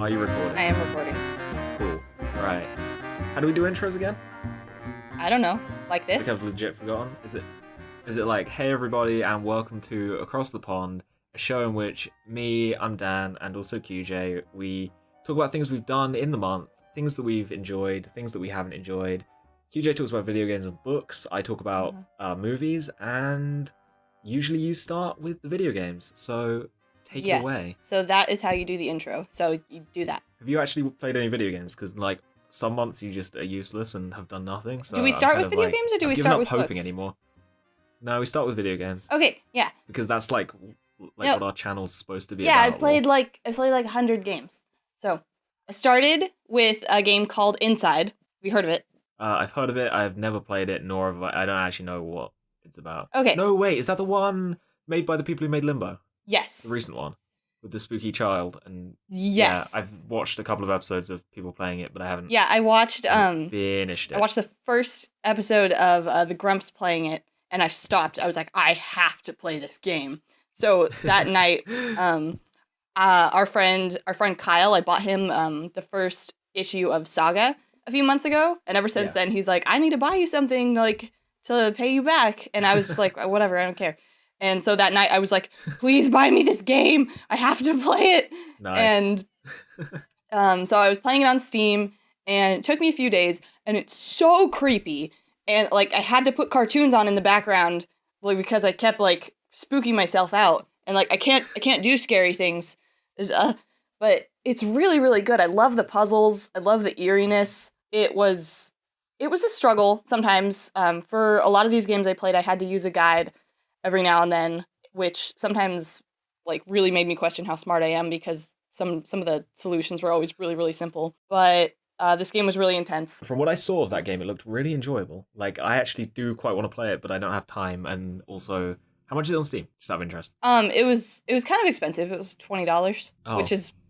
Are you recording? I am recording. Cool. Right. How do we do intros again? I don't know. Like I this? think I've legit forgotten. Is it like, hey everybody and welcome to Across the Pond, a show in which me, I'm Dan, and also QJ, we talk about things we've done in the month, things that we've enjoyed, things that we haven't enjoyed. QJ talks about video games and books, I talk about movies, and usually you start with the video games, so take it away. So that is how you do the intro. So you do that. Have you actually played any video games? Because like some months you just are useless and have done nothing. So Do we start with video games or do we start with hoping books? anymore? No, we start with video games. Okay, yeah. Because that's like what our channel's supposed to be Yeah, about. I played like 100 games. So I started with a game called Inside. We heard of it. I've heard of it. I've never played it, nor have I don't actually know what it's about. Okay. No, wait, is that the one made by the people who made Limbo? Yes. The recent one with the spooky child and yes. Yeah, I've watched a couple of episodes of people playing it, but I haven't. Yeah, I watched finished it. I watched the first episode of the Grumps playing it, and I stopped. I was like, I have to play this game. So that night, our friend Kyle, I bought him the first issue of Saga a few months ago, and ever since then he's like, I need to buy you something like to pay you back, and I was just like, whatever, I don't care. And so that night I was like, please buy me this game. I have to play it. Nice. And so I was playing it on Steam, and it took me a few days, and it's so creepy. And like I had to put cartoons on in the background, like because I kept like spooking myself out, and like I can't do scary things. But it's really, really good. I love the puzzles. I love the eeriness. It was a struggle sometimes. For a lot of these games I played, I had to use a guide every now and then, which sometimes like really made me question how smart I am because some of the solutions were always really, really simple. But this game was really intense. From what I saw of that game, it looked really enjoyable. Like, I actually do quite want to play it, but I don't have time. And also, how much is it on Steam? Just out of interest. It was kind of expensive. It was $20,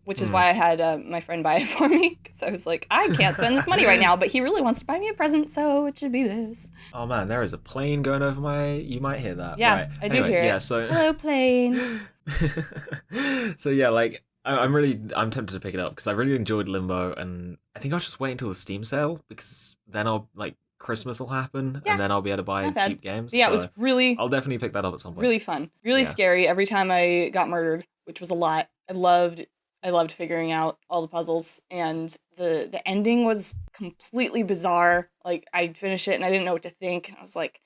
which is why I had my friend buy it for me, because I was like, I can't spend this money right now, but he really wants to buy me a present, so it should be this. Oh man, there is a plane going over my... You might hear that. Yeah, right. I do hear it. Yeah, so... Hello, plane. So yeah, like, I'm tempted to pick it up, because I really enjoyed Limbo, and I think I'll just wait until the Steam sale, because then Christmas will happen, and then I'll be able to buy cheap games. Yeah, so it was really... I'll definitely pick that up at some point. Really fun. Really scary every time I got murdered, which was a lot. I loved figuring out all the puzzles, and the ending was completely bizarre. Like, I'd finish it and I didn't know what to think. I was like,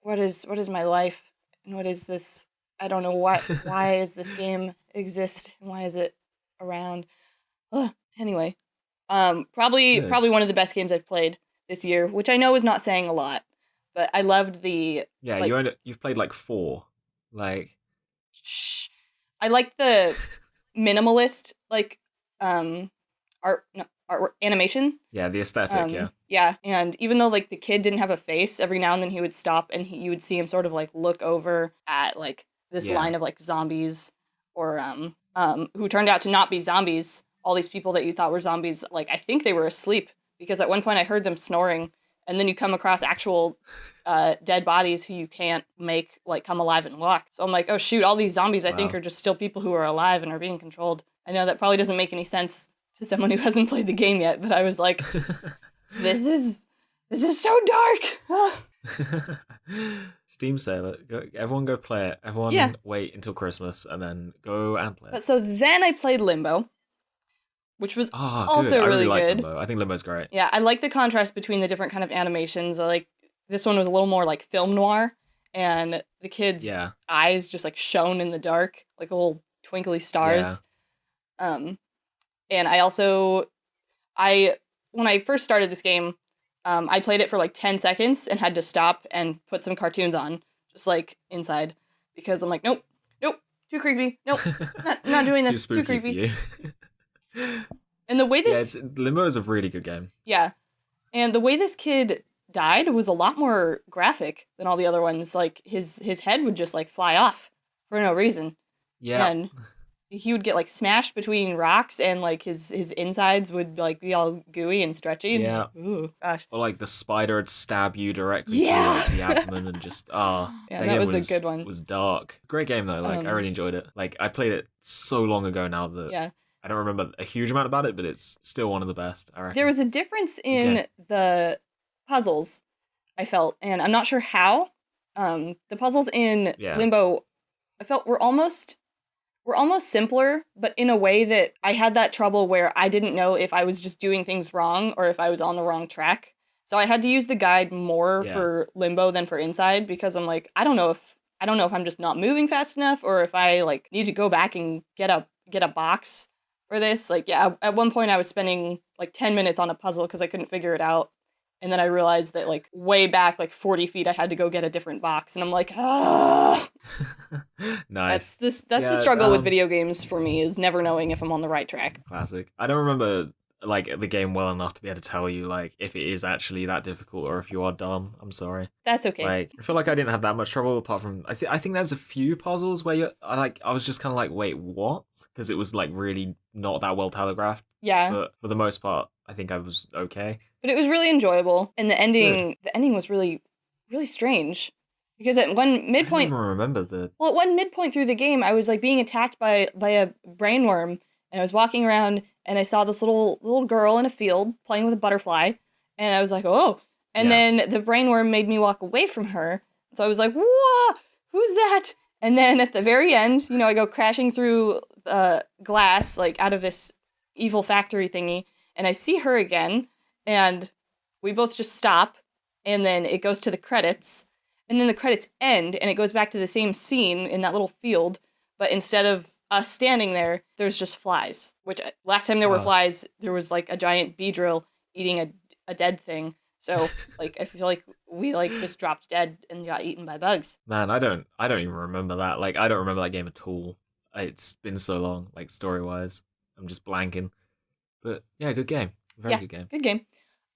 what is my life? And what is this? I don't know why is this game exist? And why is it around? Anyway, probably one of the best games I've played this year, which I know is not saying a lot, but I loved the... Yeah, you've played like 4. Like... Shh. I like the... minimalist art animation. Yeah, the aesthetic. Yeah, and even though like the kid didn't have a face, every now and then he would stop and you would see him sort of like look over at like this line of like zombies or who turned out to not be zombies. All these people that you thought were zombies, like I think they were asleep, because at one point I heard them snoring, and then you come across actual dead bodies who you can't make like come alive and walk. So I'm like, oh shoot, all these zombies I think are just still people who are alive and are being controlled. I know that probably doesn't make any sense to someone who hasn't played the game yet, but I was like, this is so dark. Steam sale. Everyone go play it. Everyone wait until Christmas and then go and play it. But so then I played Limbo, which was also really like good. Limbo. I think Limbo's great. Yeah, I like the contrast between the different kind of animations. Like this one was a little more like film noir, and the kids' eyes just like shone in the dark, like little twinkly stars. Yeah. And I also, when I first started this game, I played it for like 10 seconds and had to stop and put some cartoons on, just like Inside, because I'm like, nope, too creepy, nope, not doing this, too creepy. And the way this... Limbo is a really good game. Yeah. And the way this kid died was a lot more graphic than all the other ones. Like, his head would just, like, fly off for no reason. Yeah. And he would get, like, smashed between rocks, and, like, his insides would, like, be all gooey and stretchy. And, yeah. Ooh, gosh. Or, like, the spider would stab you directly through like, the abdomen and just, yeah, that was a good one. It was dark. Great game, though. Like, I really enjoyed it. Like, I played it so long ago now that... Yeah. I don't remember a huge amount about it, but it's still one of the best, I reckon. There was a difference in the puzzles, I felt, and I'm not sure how. The puzzles in Limbo, I felt were almost simpler, but in a way that I had that trouble where I didn't know if I was just doing things wrong or if I was on the wrong track. So I had to use the guide more for Limbo than for Inside, because I'm like, I don't know if I'm just not moving fast enough, or if I like need to go back and get a box for this. Like, yeah, at one point I was spending like 10 minutes on a puzzle because I couldn't figure it out. And then I realized that like way back, like 40 feet, I had to go get a different box. And I'm like, ah. Nice. That's the struggle with video games for me, is never knowing if I'm on the right track. Classic. I don't remember like the game well enough to be able to tell you like if it is actually that difficult or if you are dumb. I'm sorry. That's okay. Like, I feel like I didn't have that much trouble apart from I think there's a few puzzles where I was just kind of like, wait, what? Because it was like really not that well telegraphed. Yeah. But for the most part, I think I was okay. But it was really enjoyable, and the ending was really, really strange, because at one midpoint, I don't even remember the. Well, at one midpoint through the game, I was like being attacked by a brainworm, and I was walking around, and I saw this little girl in a field playing with a butterfly, and I was like, oh, and then the brainworm made me walk away from her, so I was like, whoa, who's that? And then at the very end, I go crashing through glass, like out of this evil factory thingy, and I see her again. And we both just stop, and then it goes to the credits, and then the credits end, and it goes back to the same scene in that little field, but instead of us standing there, there's just flies, which last time there were flies, there was like a giant beedrill eating a dead thing. So like I feel like we like just dropped dead and got eaten by bugs. Man, I don't even remember that. Like, I don't remember that game at all. It's been so long, like story-wise. I'm just blanking. But yeah, good game. Very good game. Good game.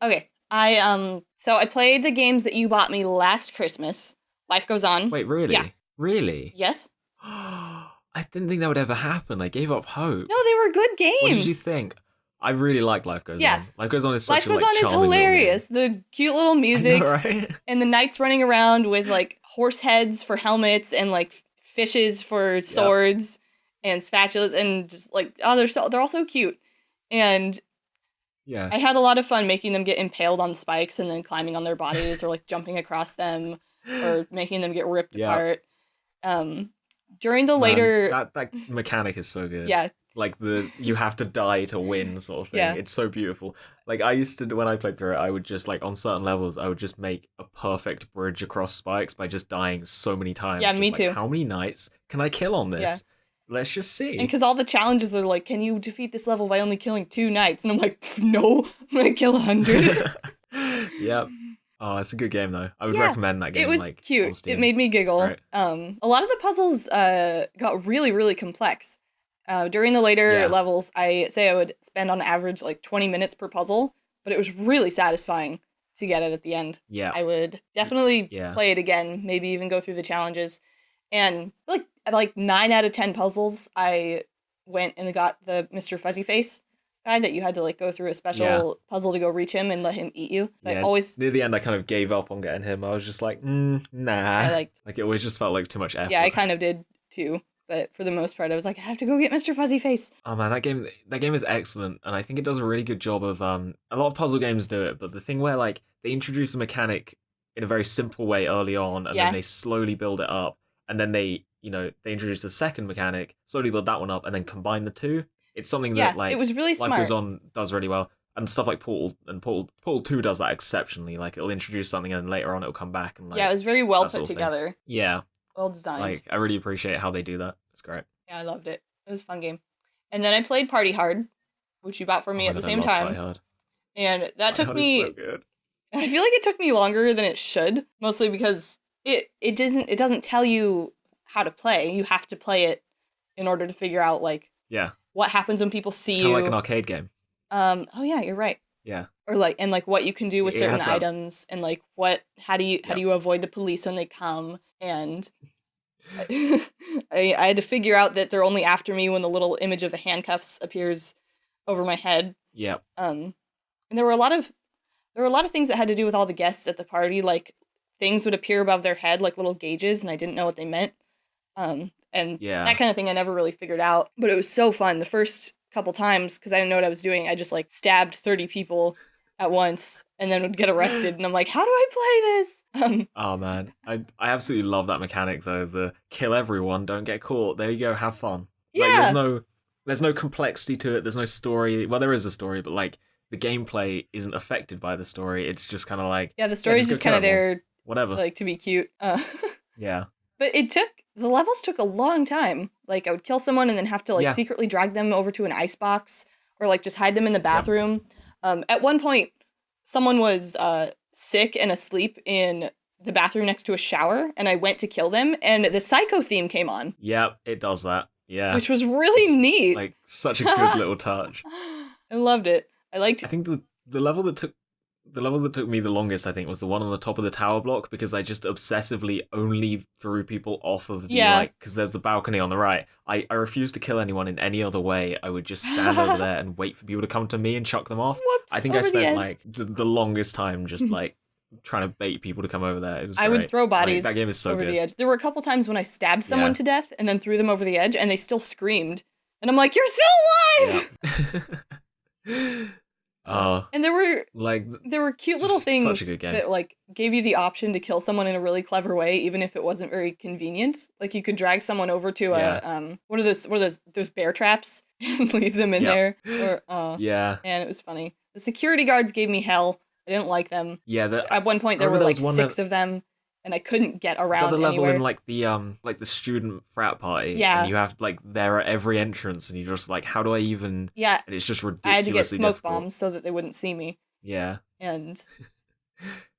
Okay. So I played the games that you bought me last Christmas. Life Goes On. Wait, really? Yeah. Really? Yes. I didn't think that would ever happen. I gave up hope. No, they were good games. What did you think? I really like Life Goes On. Life Goes On is such Life Goes On is hilarious. The cute little music. I know, right? And the knights running around with like horse heads for helmets and like fishes for swords and spatulas, and just like they're all so cute. And yeah, I had a lot of fun making them get impaled on spikes and then climbing on their bodies or like jumping across them or making them get ripped apart. During the later... That mechanic is so good. Yeah. Like you have to die to win sort of thing. Yeah. It's so beautiful. Like I used to, when I played through it, I would just like on certain levels, I would just make a perfect bridge across spikes by just dying so many times. Yeah, me too. How many knights can I kill on this? Yeah. Let's just see. And because all the challenges are like, can you defeat this level by only killing 2 knights? And I'm like, no, I'm going to kill 100. Yep. Oh, it's a good game though. I would recommend that game. It was cute. It made me giggle. Right. A lot of the puzzles got really, really complex. During the later levels, I say I would spend on average like 20 minutes per puzzle, but it was really satisfying to get it at the end. Yeah. I would definitely play it again, maybe even go through the challenges. And like 9 out of 10 puzzles, I went and got the Mr. Fuzzy Face guy that you had to like go through a special puzzle to go reach him and let him eat you. So I always near the end I kind of gave up on getting him. I was just like, nah. Like it always just felt like too much effort. Yeah, I kind of did too. But for the most part, I was like, I have to go get Mr. Fuzzy Face. Oh man, that game is excellent, and I think it does a really good job of a lot of puzzle games do it, but the thing where like they introduce a mechanic in a very simple way early on, and then they slowly build it up, and then they introduce a second mechanic, slowly build that one up, and then combine the two. It's something that like it was really Life smart. Goes On does really well. And stuff like Portal 2 does that exceptionally. Like it'll introduce something and later on it'll come back and like it was very well put together. Yeah. Well designed. Like I really appreciate how they do that. It's great. Yeah, I loved it. It was a fun game. And then I played Party Hard, which you bought for me at the same time. Party Hard. And that took me so good. I feel like it took me longer than it should, mostly because it doesn't tell you how to play. You have to play it in order to figure out like what happens when people see you. Kind of like an arcade game. Oh yeah, you're right. Yeah. Or like what you can do with certain items and like how do you avoid the police when they come, and I had to figure out that they're only after me when the little image of the handcuffs appears over my head. Yeah. And there were a lot of things that had to do with all the guests at the party, like things would appear above their head like little gauges and I didn't know what they meant. And that kind of thing I never really figured out, but it was so fun. The first couple times because I didn't know what I was doing. I just like stabbed 30 people at once and then would get arrested. And I'm like, how do I play this? Oh man, I absolutely love that mechanic though. The kill everyone, don't get caught. There you go, have fun. Yeah. Like, there's no complexity to it. There's no story. Well, there is a story, but like the gameplay isn't affected by the story. It's just kind of like the story's just kind of there, whatever, like to be cute. Yeah. But the levels took a long time. Like, I would kill someone and then have to, like, secretly drag them over to an icebox or, like, just hide them in the bathroom. At one point, someone was sick and asleep in the bathroom next to a shower, and I went to kill them, and the Psycho theme came on. Yep, it does that. Yeah. Which was really neat. Like, such a good little touch. I loved it. I think the level that took me the longest, I think, was the one on the top of the tower block, because I just obsessively only threw people off of the, because there's the balcony on the right. I refused to kill anyone in any other way. I would just stand over there and wait for people to come to me and chuck them off. Whoops, I think I spent, like, the longest time just, like, trying to bait people to come over there. It was great. I would throw bodies that game is so over good. the edge. There were a couple times when I stabbed someone to death and then threw them over the edge, and they still screamed. And I'm like, you're still alive! Yeah. And there were cute little things that like gave you the option to kill someone in a really clever way, even if it wasn't very convenient. Like you could drag someone over to a what are those bear traps and leave them in there. Or and it was funny. The security guards gave me hell. I didn't like them. Yeah, at one point there were like 6 of them, and I couldn't get around the level anywhere. in like the student frat party. Yeah, and you have like they're at every entrance, and you're just like, how do I even? Yeah, and it's just ridiculously I had to get smoke difficult. bombs so that they wouldn't see me. Yeah, and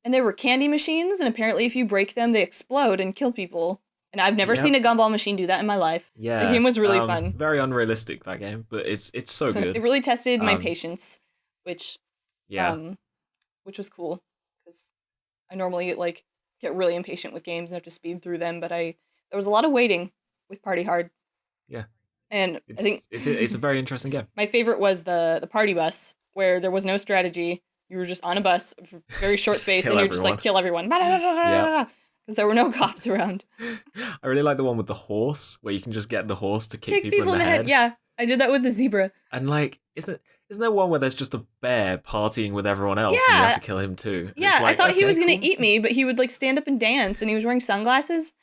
there were candy machines, and apparently if you break them, they explode and kill people. And I've never seen a gumball machine do that in my life. Yeah, the game was really fun. Very unrealistic, that game, but it's so good. It really tested my patience, which was cool because I normally like get really impatient with games and have to speed through them, but there was a lot of waiting with Party Hard. Yeah, and I think it's a very interesting game. My favorite was the party bus, where there was no strategy. You were just on a bus for a very short space, and you're just like kill everyone. Because there were no cops around. I really like the one with the horse, where you can just get the horse to kick people in the head. Yeah, I did that with the zebra. And like, isn't there one where there's just a bear partying with everyone else, and you have to kill him too? Yeah, like, I thought he was gonna eat me, but he would like stand up and dance, and he was wearing sunglasses.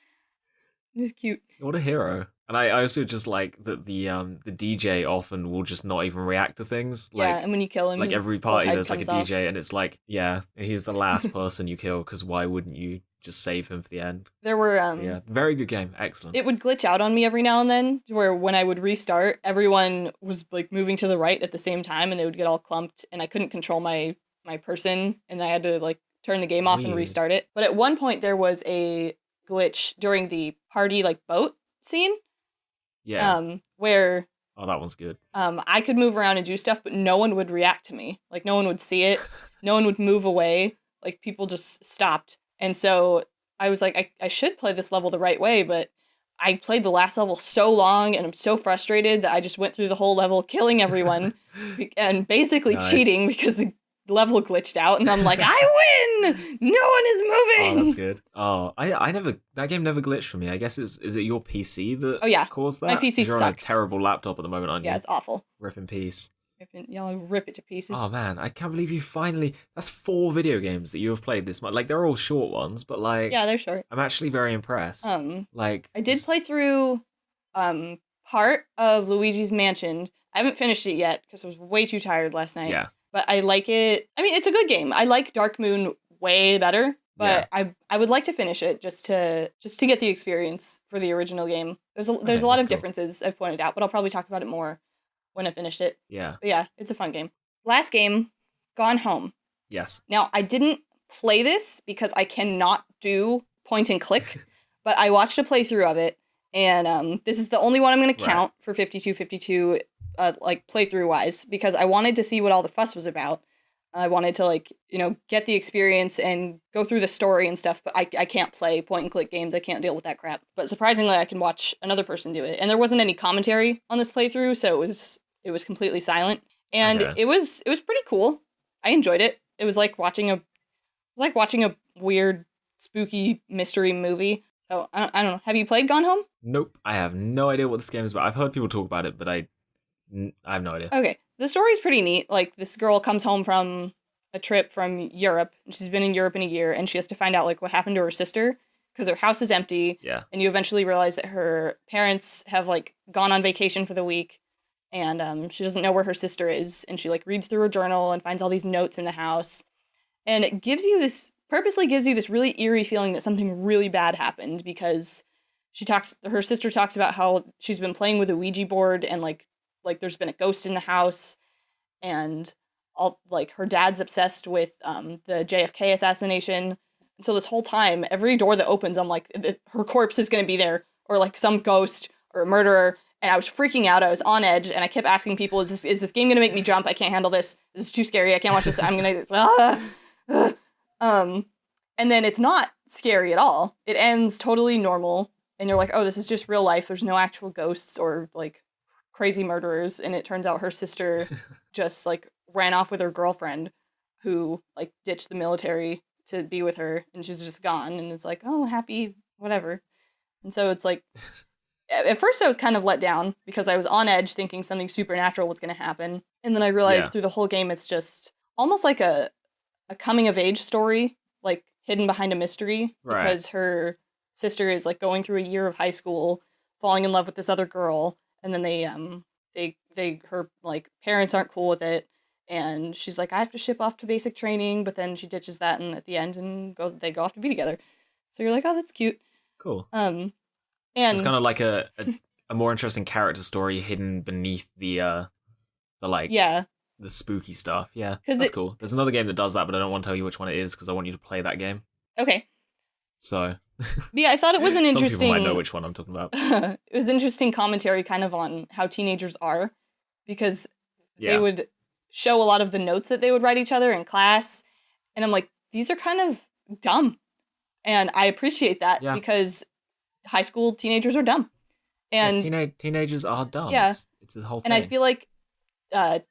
He was cute. What a hero. And I also just like that the DJ often will just not even react to things. Like, and when you kill him, like every party there's like a DJ, and it's like, he's the last person you kill, because why wouldn't you just save him for the end? There were very good game, excellent. It would glitch out on me every now and then, where when I would restart, everyone was like moving to the right at the same time, and they would get all clumped, and I couldn't control my person, and I had to like turn the game off and restart it. But at one point there was a glitch during the party like boat scene. Yeah. Where that one's good. I could move around and do stuff, but no one would react to me. Like no one would see it. No one would move away. Like people just stopped. And so I was like, I should play this level the right way, but I played the last level so long, and I'm so frustrated that I just went through the whole level killing everyone and basically cheating because the level glitched out, and I'm like, I win! No one is moving! Oh, that's good. Oh, that game never glitched for me. I guess is it your PC that caused that? My PC You're sucks. on a terrible laptop at the moment, aren't you? Yeah, it's awful. Rip in peace. Y'all rip it to pieces. Oh man, I can't believe you finally... That's 4 video games that you have played this month. Like, they're all short ones, but like... Yeah, they're short. I'm actually very impressed. Like... I did play through part of Luigi's Mansion. I haven't finished it yet, because I was way too tired last night. Yeah. But I like it. I mean, it's a good game. I like Dark Moon way better, but I would like to finish it just to get the experience for the original game. There's a lot of differences I've pointed out, but I'll probably talk about it more when I finished it. Yeah. But yeah, it's a fun game. Last game, Gone Home. Yes. Now, I didn't play this because I cannot do point and click, but I watched a playthrough of it, and this is the only one I'm going to count for 5252 like playthrough wise, because I wanted to see what all the fuss was about. I wanted to like, get the experience and go through the story and stuff, but I can't play point and click games. I can't deal with that crap. But surprisingly, I can watch another person do it. And there wasn't any commentary on this playthrough, so it was completely silent. And it was pretty cool. I enjoyed it. It was like watching a weird, spooky mystery movie. So I don't know. Have you played Gone Home? Nope. I have no idea what this game is about. I've heard people talk about it, but I I have no idea. Okay, the story's pretty neat. Like, this girl comes home from a trip from Europe. She's been in Europe in a year, and she has to find out, like, what happened to her sister, because her house is empty. Yeah. And you eventually realize that her parents have, like, gone on vacation for the week, and she doesn't know where her sister is, and she, like, reads through her journal and finds all these notes in the house. And it purposely gives you this really eerie feeling that something really bad happened, because her sister talks about how she's been playing with a Ouija board, and, like there's been a ghost in the house, and her dad's obsessed with the JFK assassination. And so this whole time, every door that opens, I'm like, her corpse is going to be there, or like some ghost or a murderer. And I was freaking out. I was on edge, and I kept asking people, is this game going to make me jump? I can't handle this. This is too scary. I can't watch this. I'm going to... And then it's not scary at all. It ends totally normal, and you're like, oh, this is just real life. There's no actual ghosts or, like, crazy murderers. And it turns out her sister just, like, ran off with her girlfriend, who, like, ditched the military to be with her, and she's just gone. And it's like, oh, happy, whatever. And so it's like, at first I was kind of let down, because I was on edge thinking something supernatural was going to happen. And then I realized through the whole game, it's just almost like a coming of age story, like, hidden behind a mystery, because her sister is, like, going through a year of high school, falling in love with this other girl, and then her like parents aren't cool with it, and she's like, I have to ship off to basic training, but then she ditches that, and at the end, and they go off to be together. So you're like, oh, that's cute. Cool. And it's kind of like a more interesting character story hidden beneath the spooky stuff. Yeah, that's cool. There's another game that does that, but I don't want to tell you which one it is, because I want you to play that game. Okay. So. Yeah, I thought it was an interesting... Some people might know which one I'm talking about. It was interesting commentary kind of on how teenagers are, because they would show a lot of the notes that they would write each other in class, and I'm like, these are kind of dumb. And I appreciate that, because high school teenagers are dumb. And teenagers are dumb. Yeah. It's the whole thing. And I feel like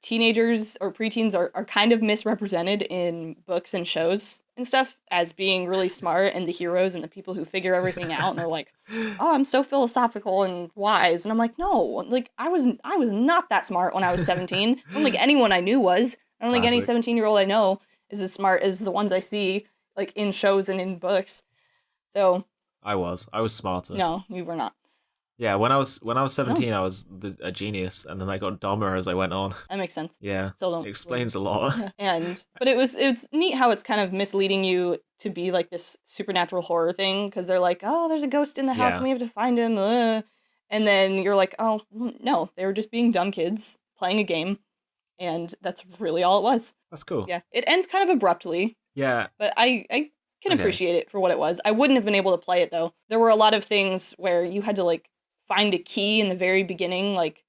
teenagers or preteens are kind of misrepresented in books and shows and stuff as being really smart and the heroes and the people who figure everything out and are like, oh, I'm so philosophical and wise. And I'm like, no, like I was not that smart when I was 17. I don't think anyone I knew was. I don't think any 17-year-old I know is as smart as the ones I see, like, in shows and in books. So I was smarter. No, you were not. Yeah, when I was 17, I was a genius, and then I got dumber as I went on. That makes sense. Yeah, still don't. It explains a lot. But it's neat how it's kind of misleading you to be like this supernatural horror thing, because they're like, oh, there's a ghost in the house, and we have to find him, and then you're like, oh no, they were just being dumb kids playing a game, and that's really all it was. That's cool. Yeah, it ends kind of abruptly. Yeah, but I can appreciate it for what it was. I wouldn't have been able to play it though. There were a lot of things where you had to like find a key in the very beginning, like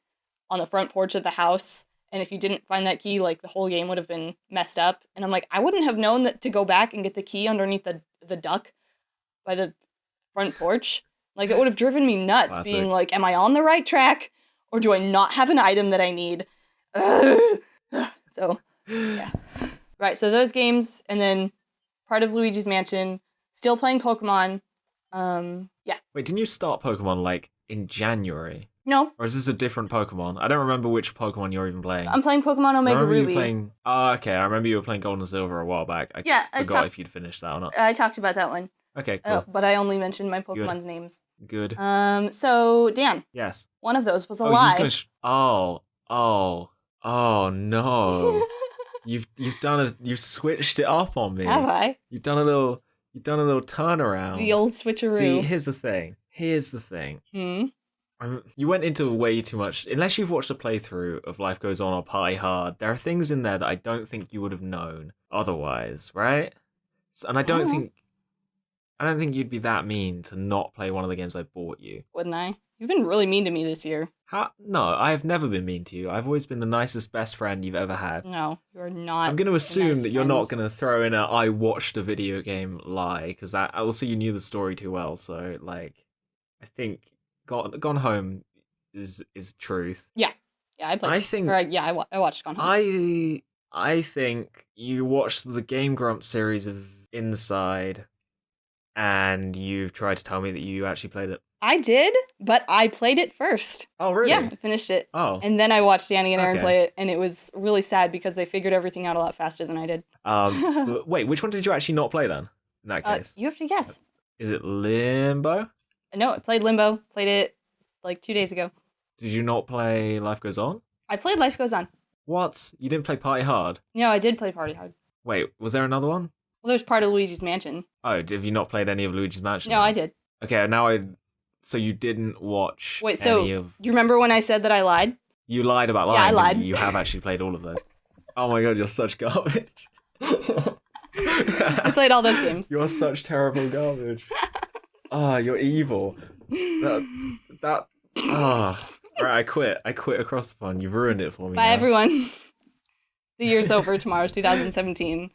on the front porch of the house. And if you didn't find that key, like the whole game would have been messed up. And I'm like, I wouldn't have known that to go back and get the key underneath the duck by the front porch. Like, it would have driven me nuts. Classic. Being like, am I on the right track? Or do I not have an item that I need? So, yeah. Right, so those games, and then part of Luigi's Mansion, still playing Pokemon. Yeah. Wait, didn't you start Pokemon, like, in January? No. Or is this a different Pokemon? I don't remember which Pokemon you're even playing. I'm playing Pokemon Omega Ruby. Okay, I remember you were playing Gold and Silver a while back. I forgot if you'd finished that or not. I talked about that one. Okay, cool. But I only mentioned my Pokemon's names. Good. So, Dan. Yes. One of those was a lie. Oh no. You've switched it up on me. Have I? You've done a little turnaround. The old switcheroo. See, here's the thing. You went into way too much. Unless you've watched a playthrough of Life Goes On or Party Hard, there are things in there that I don't think you would have known otherwise, right? And I don't think you'd be that mean to not play one of the games I bought you. Wouldn't I? You've been really mean to me this year. No, I have never been mean to you. I've always been the nicest best friend you've ever had. No, you're not. I'm going to assume that you're not going to throw in a I watched a video game lie, because that also you knew the story too well. So, like, I think Gone Home is truth. Yeah, I played. I watched Gone Home. I think you watched the Game Grumps series of Inside, and you've tried to tell me that you actually played it. I did, but I played it first. Oh, really? Yeah, I finished it. Oh. And then I watched Danny and Aaron Okay. play it, and it was really sad because they figured everything out a lot faster than I did. Wait, which one did you actually not play then? In that case, You have to guess. is it Limbo? No, I played Limbo. Played it like 2 days ago. Did you not play Life Goes On? I played Life Goes On. What? You didn't play Party Hard? No, I did play Party Hard. Wait, was there another one? Well, there's part of Luigi's Mansion. Oh, have you not played any of Luigi's Mansion? No, then? I did. Okay, so you didn't watch Wait, so any of... do you remember when I said that I lied? You lied about lying. Yeah, I lied. You have actually played all of those. Oh my god, you're such garbage. I played all those games. You're such terrible garbage. You're evil. Right, I quit. I quit across the pond. You've ruined it for me. Bye, now. everyone. The year's over. Tomorrow's 2017.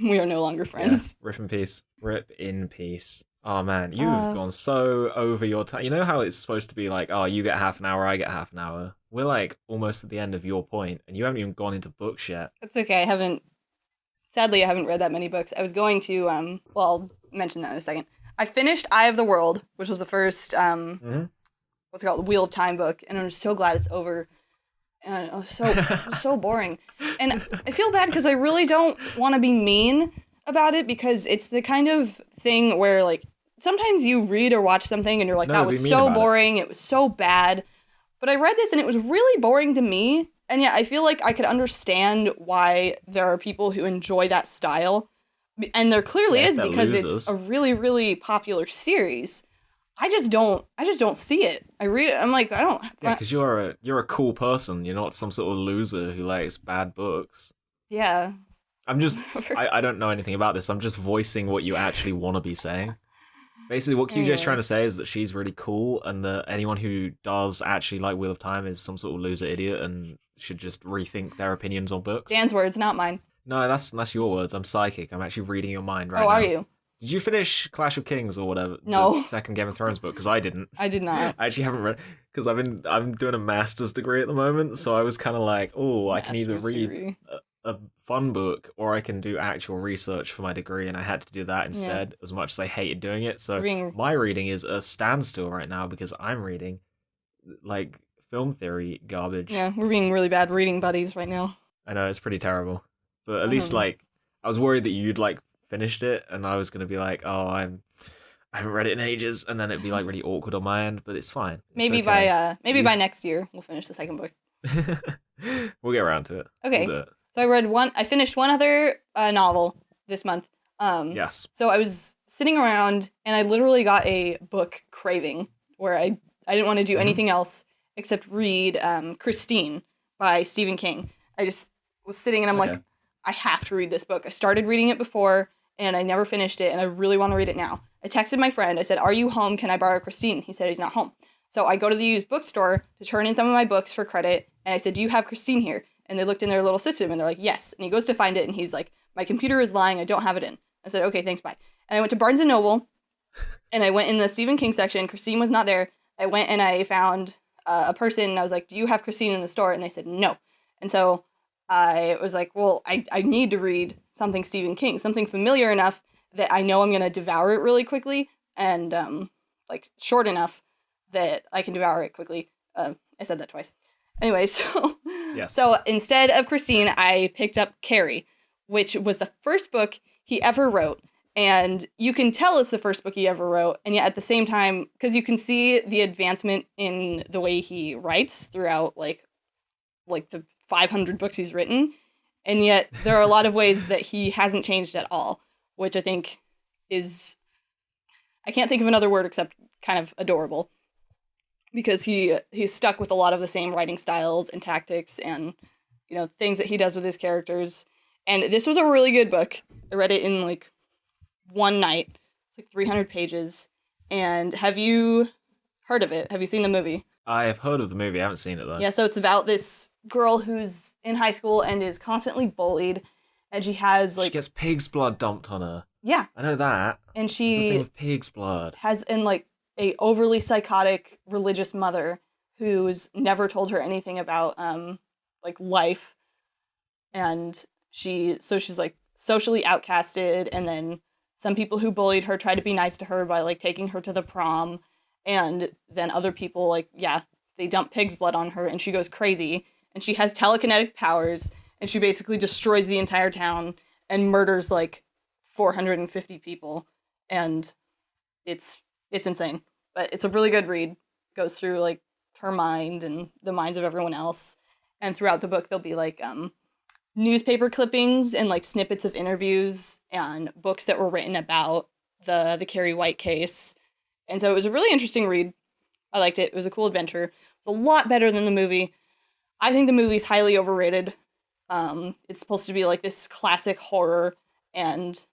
We are no longer friends. Yeah, rip in peace. Rip in peace. Oh man, you've gone so over your time. You know how it's supposed to be like, oh, you get half an hour, I get half an hour. We're like almost at the end of your point, and you haven't even gone into books yet. That's okay. Sadly, I haven't read that many books. I was going to, well, I'll mention that in a second. I finished Eye of the World, which was the first, what's it called, the Wheel of Time book, and I'm just so glad it's over. And it was so boring. And I feel bad because I really don't want to be mean about it because it's the kind of thing where, like, sometimes you read or watch something and you're like, No, that be was mean so about boring, it was so bad. But I read this and it was really boring to me. And yeah, I feel like I could understand why there are people who enjoy that style. And there clearly is because it's a really, really popular series. I just don't see it. I'm like, I don't. Yeah, because you're a cool person. You're not some sort of loser who likes bad books. Yeah. I'm just, I don't know anything about this. I'm just voicing what you actually want to be saying. Basically, what QJ's trying to say is that she's really cool, and that anyone who does actually like Wheel of Time is some sort of loser idiot and should just rethink their opinions on books. Dan's words, not mine. No, that's your words. I'm psychic. I'm actually reading your mind right now. Oh, are you? Did you finish Clash of Kings or whatever? No. The second Game of Thrones book, because I didn't. I did not. I actually haven't read, because I'm doing a master's degree at the moment, so I was kind of like, I can either read a fun book or I can do actual research for my degree, and I had to do that instead, as much as I hated doing it. So my reading is a standstill right now because I'm reading like film theory garbage. Yeah, we're being really bad reading buddies right now. I know, it's pretty terrible, but at least like I was worried that you'd like finished it, and I was gonna be like, I haven't read it in ages, and then it'd be like really awkward on my end, but it's fine. It's maybe okay. by next year we'll finish the second book. We'll get around to it. Okay. We'll do it. So I finished one other novel this month. Yes. So I was sitting around and I literally got a book craving where I didn't want to do anything else except read Christine by Stephen King. I just was sitting and I'm like, I have to read this book. I started reading it before and I never finished it and I really want to read it now. I texted my friend. I said, "Are you home? Can I borrow Christine?" He said he's not home. So I go to the used bookstore to turn in some of my books for credit and I said, "Do you have Christine here?" And they looked in their little system and they're like, "Yes." And he goes to find it and he's like, "My computer is lying. I don't have it in." I said, "Okay, thanks, bye." And I went to Barnes & Noble and I went in the Stephen King section. Christine was not there. I went and I found a person and I was like, "Do you have Christine in the store?" And they said, "No." And so I was like, well, I need to read something Stephen King, something familiar enough that I know I'm going to devour it really quickly and like short enough that I can devour it quickly. I said that twice. Anyway, so instead of Christine, I picked up Carrie, which was the first book he ever wrote. And you can tell it's the first book he ever wrote. And yet at the same time, because you can see the advancement in the way he writes throughout like the 500 books he's written. And yet there are a lot of ways that he hasn't changed at all, which I think is, I can't think of another word except kind of adorable. Because he's stuck with a lot of the same writing styles and tactics and, you know, things that he does with his characters. And this was a really good book. I read it in like one night. It's like 300 pages. And have you heard of it? Have you seen the movie? I have heard of the movie. I haven't seen it though. Yeah, so it's about this girl who's in high school and is constantly bullied. And she has like... She gets pig's blood dumped on her. Yeah. I know that. And It's the she thing with pig's blood. has in like a overly psychotic religious mother who's never told her anything about like life, and she's like socially outcasted, and then some people who bullied her try to be nice to her by like taking her to the prom, And then other people, like, yeah, they dump pig's blood on her and she goes crazy. And she has telekinetic powers and she basically destroys the entire town and murders, like, 450 people. And it's insane. But it's a really good read. Goes through, like, her mind and the minds of everyone else. And throughout the book, there'll be, like, newspaper clippings and, like, snippets of interviews and books that were written about the Carrie White case. And so it was a really interesting read. I liked it. It was a cool adventure. It was a lot better than the movie. I think the movie's highly overrated. It's supposed to be, like, this classic horror, and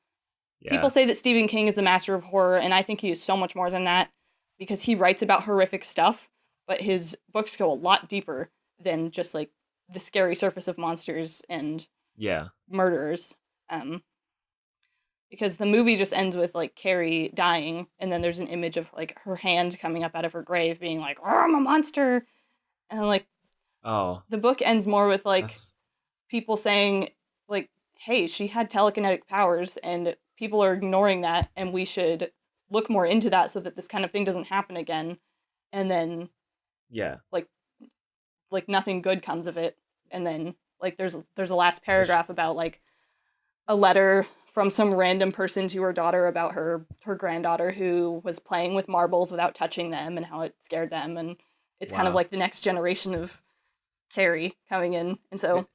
people say that Stephen King is the master of horror, and I think he is so much more than that, because he writes about horrific stuff, but his books go a lot deeper than just, like, the scary surface of monsters and murderers. Because the movie just ends with, like, Carrie dying, and then there's an image of, like, her hand coming up out of her grave being like, "Oh, I'm a monster!" And, like, the book ends more with, like, people saying, like, hey, she had telekinetic powers, and people are ignoring that, and we should look more into that so that this kind of thing doesn't happen again. And then, like nothing good comes of it. And then, like, there's a last paragraph about, like, a letter from some random person to her daughter about her granddaughter who was playing with marbles without touching them and how it scared them. And it's kind of like the next generation of Carrie coming in. And so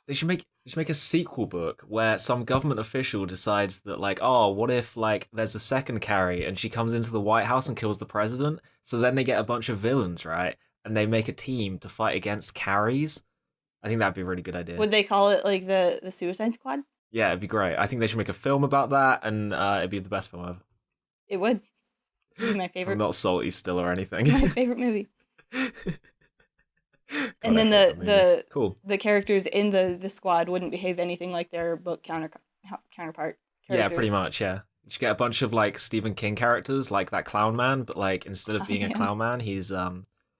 they should make a sequel book where some government official decides that, like, oh, what if, like, there's a second Carrie and she comes into the White House and kills the president? So then they get a bunch of villains, right? And they make a team to fight against Carries. I think that'd be a really good idea. Would they call it, like, the Suicide Squad? Yeah, it'd be great. I think they should make a film about that, and it'd be the best film ever. It would. It'd be my favorite. I'm not salty still or anything. My favorite movie. And then the characters in the squad wouldn't behave anything like their book counterpart characters. Yeah, pretty much, yeah. You should get a bunch of, like, Stephen King characters, like that clown man, but, like, instead of being a clown man, he's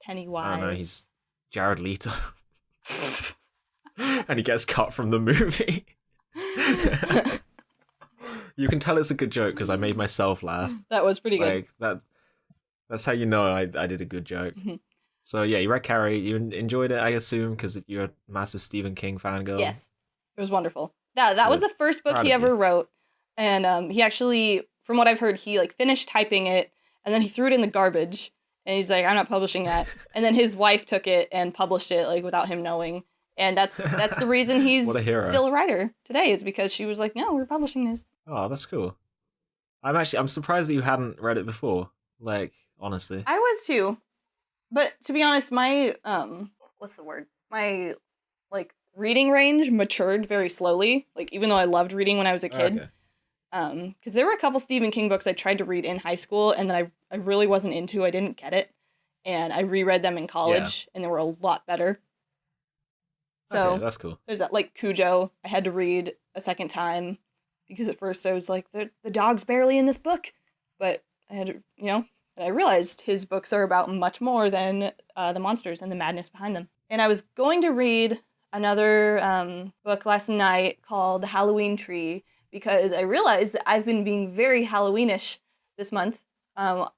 Pennywise. I don't know, he's Jared Leto. And he gets cut from the movie. You can tell it's a good joke because I made myself laugh. That was pretty good. Like, that's how you know I did a good joke. Mm-hmm. So yeah, you read Carrie. You enjoyed it, I assume, because you're a massive Stephen King fangirl. Yes, it was wonderful. That was the first book he ever wrote, and he actually, from what I've heard, he, like, finished typing it and then he threw it in the garbage, and he's like, I'm not publishing that. And then his wife took it and published it, like, without him knowing. And that's the reason he's still a writer today, is because she was like, no, we're publishing this. Oh, that's cool. I'm surprised that you hadn't read it before. Like, honestly. I was too. But to be honest, my what's the word? My, like, reading range matured very slowly. Like, even though I loved reading when I was a kid. Okay. Because there were a couple Stephen King books I tried to read in high school and then I really wasn't into. I didn't get it. And I reread them in college and they were a lot better. So that's cool. There's that, like, Cujo I had to read a second time because at first I was like, the dog's barely in this book. But I had to, and I realized his books are about much more than the monsters and the madness behind them. And I was going to read another book last night called The Halloween Tree because I realized that I've been being very Halloweenish this month. Not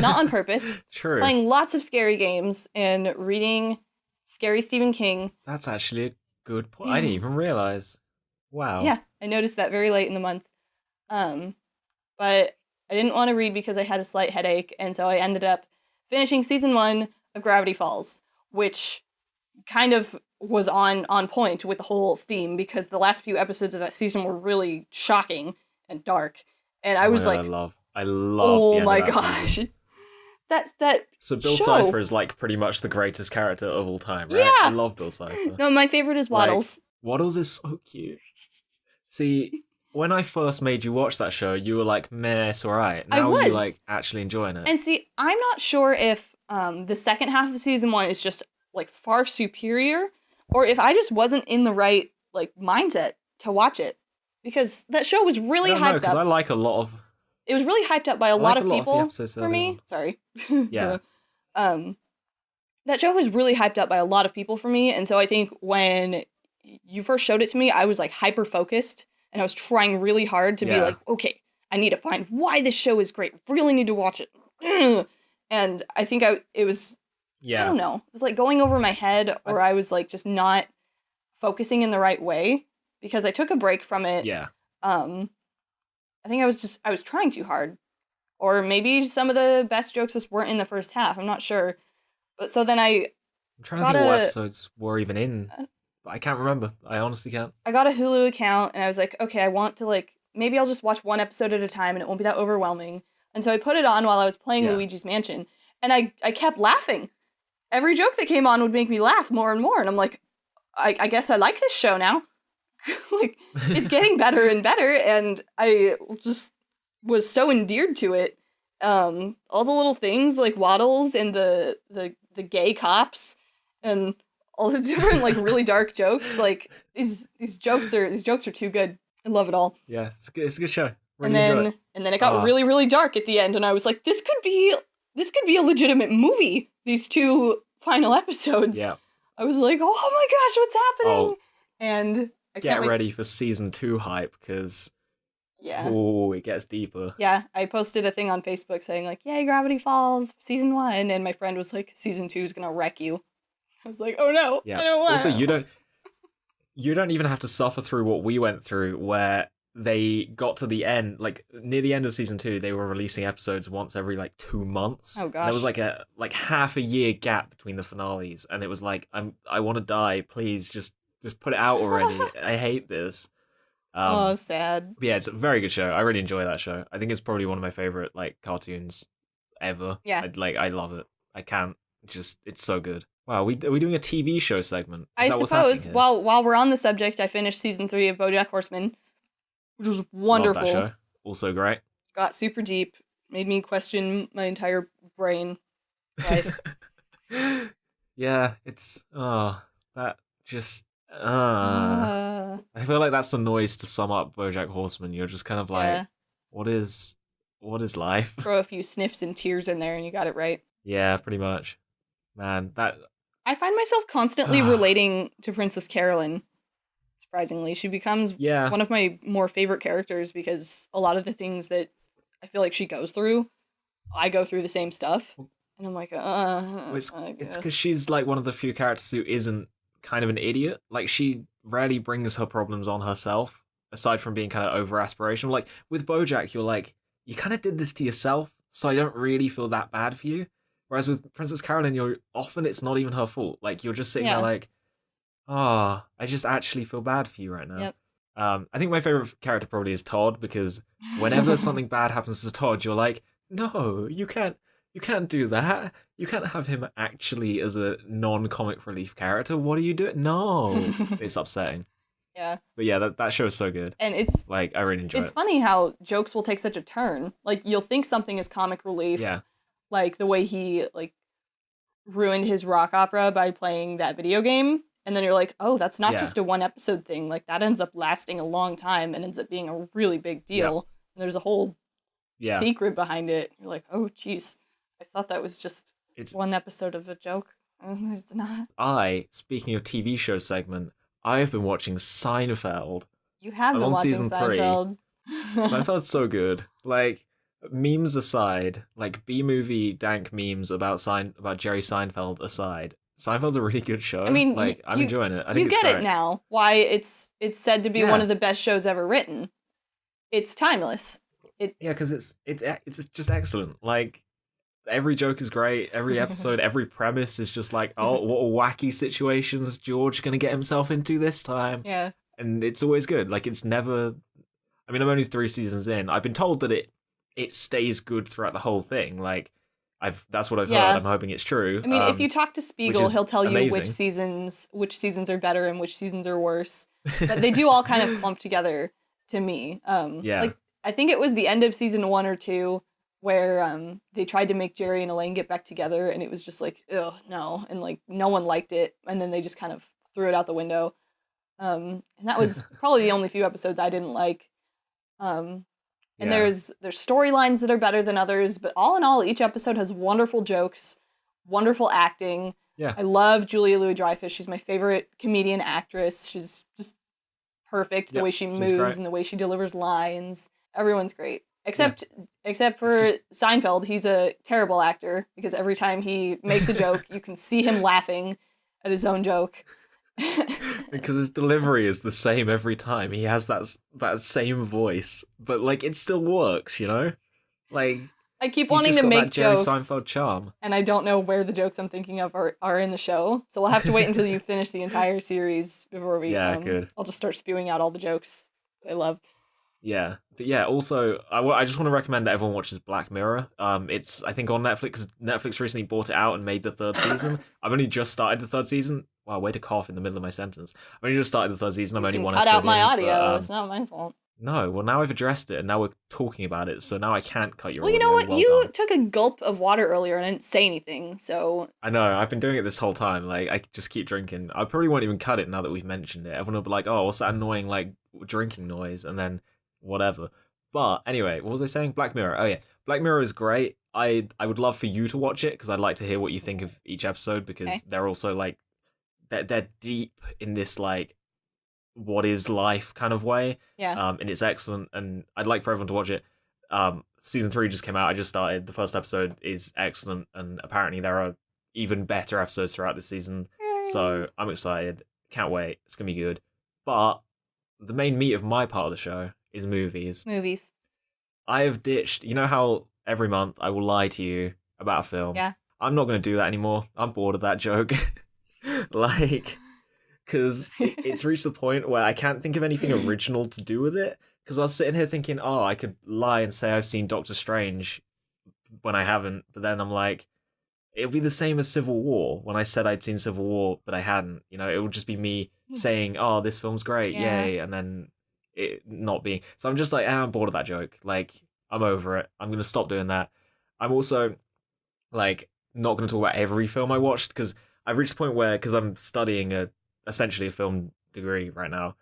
on purpose. True. Playing lots of scary games and reading scary Stephen King. That's actually a good point. I didn't even realize. Wow. Yeah, I noticed that very late in the month. But I didn't want to read because I had a slight headache, and so I ended up finishing season 1 of Gravity Falls, which kind of was on point with the whole theme because the last few episodes of that season were really shocking and dark. And I was like, I love oh my gosh. That So Bill show. Cipher is, like, pretty much the greatest character of all time, right? Yeah. I love Bill Cipher. No, my favorite is Waddles. Like, Waddles is so cute. See, when I first made you watch that show, you were like, meh, it's alright. Now you're, like, actually enjoying it. And see, I'm not sure if the second half of season 1 is just, like, far superior, or if I just wasn't in the right, like, mindset to watch it. Because that show was really hyped up. Because I like a lot of... It was really hyped up by a lot of people for me. On. Sorry. Yeah. That show was really hyped up by a lot of people for me, and so I think when you first showed it to me, I was, like, hyper focused, and I was trying really hard to be like, okay, I need to find why this show is great. Really need to watch it. And I think it was, Yeah. I don't know, it was like going over my head, or I was like just not focusing in the right way because I took a break from it. Yeah. I think I was trying too hard. Or maybe some of the best jokes just weren't in the first half. I'm not sure. But so then I'm trying to think what episodes were even in. But I can't remember. I honestly can't. I got a Hulu account and I was like, okay, I want to like, maybe I'll just watch one episode at a time and it won't be that overwhelming. And so I put it on while I was playing Luigi's Mansion. And I kept laughing. Every joke that came on would make me laugh more and more. And I'm like, I guess I like this show now. Like, it's getting better and better. And I just was so endeared to it. All the little things like Waddles and the gay cops and all the different like really dark jokes. Like these jokes are too good. I love it all. Yeah, it's a good show. Really and then it got really, really dark at the end, and I was like, this could be a legitimate movie. These 2 final episodes. Yeah. I was like, oh my gosh, what's happening? And I get ready for season 2 hype, because it gets deeper. Yeah, I posted a thing on Facebook saying like, yay, Gravity Falls season 1, and my friend was like, season 2 is gonna wreck you. I was like, oh no, I don't want. Also, you don't even have to suffer through what we went through, where they got to the end, like near the end of season 2, they were releasing episodes once every like 2 months. Oh gosh. There was like half a year gap between the finales, and it was like, I want to die, please just put it out already. I hate this. Sad. Yeah, it's a very good show. I really enjoy that show. I think it's probably one of my favorite like cartoons ever. Yeah. I love it. I can't it's so good. Wow, are we doing a TV show segment? I suppose. While we're on the subject, I finished season 3 of Bojack Horseman, which was wonderful. Love that show. Also great. Got super deep. Made me question my entire brain life. Yeah, it's that just I feel like that's the noise to sum up Bojack Horseman. You're just kind of like, what is life? Throw a few sniffs and tears in there and you got it right. Yeah, pretty much. Man, I find myself constantly relating to Princess Carolyn. Surprisingly, she becomes one of my more favorite characters because a lot of the things that I feel like she goes through, I go through the same stuff. And I'm like, it's because she's like one of the few characters who isn't kind of an idiot. Like, she rarely brings her problems on herself, aside from being kind of over aspirational. Like with Bojack, you're like, you kind of did this to yourself, so I don't really feel that bad for you. Whereas with Princess Carolyn, it's not even her fault. Like, you're just sitting there like, I just actually feel bad for you right now. Yep. I think my favorite character probably is Todd, because whenever something bad happens to Todd, you're like, no, you can't do that. You can't have him actually as a non-comic relief character. What are you doing? No. It's upsetting. Yeah. But yeah, that show is so good. And it's like, I really enjoy it. It's funny how jokes will take such a turn. Like, you'll think something is comic relief. Yeah. Like the way he like ruined his rock opera by playing that video game. And then you're like, oh, that's not just a 1 episode thing. Like, that ends up lasting a long time and ends up being a really big deal. Yep. And there's a whole secret behind it. You're like, oh, geez. I thought that was just 1 episode of a joke. It's not. Speaking of TV show segment, I have been watching Seinfeld. You have been watching season Seinfeld. 3. Seinfeld's so good. Like, memes aside, like B-movie dank memes about Jerry Seinfeld aside, Seinfeld's a really good show. I mean, like, I'm enjoying it. I think you it's get great. it now. Why it's said to be one of the best shows ever written. It's timeless. Because it's just excellent. Like, every joke is great. Every episode, every premise is just like, oh, what wacky situations is George gonna get himself into this time? Yeah. And it's always good. Like, it's never. I mean, I'm only 3 seasons in. I've been told that it stays good throughout the whole thing. Like, that's what I've heard. I'm hoping it's true. I mean, if you talk to Spiegel, he'll tell you which amazing. which seasons are better and which seasons are worse. But they do all kind of clump together to me. Like, I think it was the end of season 1 or 2 where they tried to make Jerry and Elaine get back together, and it was just like, ugh, no, and like no one liked it, and then they just kind of threw it out the window. And that was probably the only few episodes I didn't like. And there's storylines that are better than others, but all in all, each episode has wonderful jokes, wonderful acting. Yeah. I love Julia Louis-Dreyfus. She's my favorite comedian actress. She's just perfect, the way she moves and the way she delivers lines. Everyone's great. Except for Seinfeld, he's a terrible actor because every time he makes a joke, you can see him laughing at his own joke. Because his delivery is the same every time. He has that same voice, but like it still works, you know? Like I keep he's wanting just to got make that Jerry jokes, Seinfeld charm. and I don't know where the jokes I'm thinking of are in the show. So we'll have to wait until you finish the entire series before we. Yeah, good. I'll just start spewing out all the jokes I love. Yeah, but yeah. Also, I just want to recommend that everyone watches Black Mirror. It's I think on Netflix. 'Cause Netflix recently bought it out and made the third season. I've only just started the third season. Wow, way to cough in the middle of my sentence. I've only just started the third season. I'm You only can one cut episode out my in, audio. but, It's not my fault. No, well now I've addressed it and now we're talking about it, so now I can't cut your Well, you audio. know what? Well You done. took a gulp of water earlier and I didn't say anything, so I know, I've been doing it this whole time. Like, I just keep drinking. I probably won't even cut it now that we've mentioned it. Everyone will be like, oh, what's that annoying, like, drinking noise? And then whatever. But anyway, what was I saying? Black Mirror. Oh, yeah. Black Mirror is great. I would love for you to watch it because I'd like to hear what you think of each episode because Okay. they're also, like, they're deep in this, like, what is life kind of way. yeah. And it's excellent. And I'd like for everyone to watch it. Season 3 just came out. I just started. The first episode is excellent, and apparently there are even better episodes throughout the season. So I'm excited. Can't wait. It's gonna be good. But the main meat of my part of the show is movies. Movies. I have ditched. You know how every month I will lie to you about a film. Yeah. I'm not gonna do that anymore. I'm bored of that joke. Like, because it's reached the point where I can't think of anything original to do with it. Because I was sitting here thinking, oh, I could lie and say I've seen Doctor Strange when I haven't. But then I'm like, it'll be the same as Civil War when I said I'd seen Civil War, but I hadn't. You know, it would just be me saying, oh, this film's great, Yeah. yay. And then it not being. So I'm just like, I'm bored of that joke. Like, I'm over it. I'm going to stop doing that. I'm also, like, not going to talk about every film I watched because I've reached the point where, because I'm studying essentially a film degree right now,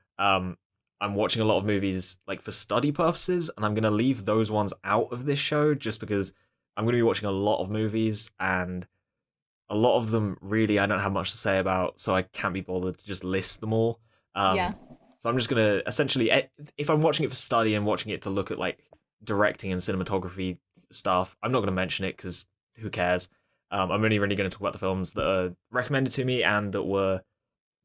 I'm watching a lot of movies like for study purposes, and I'm going to leave those ones out of this show just because I'm going to be watching a lot of movies, and a lot of them really I don't have much to say about, so I can't be bothered to just list them all. Yeah. So I'm just going to essentially, if I'm watching it for study and watching it to look at like directing and cinematography stuff, I'm not going to mention it because who cares? I'm only really going to talk about the films that are recommended to me and that were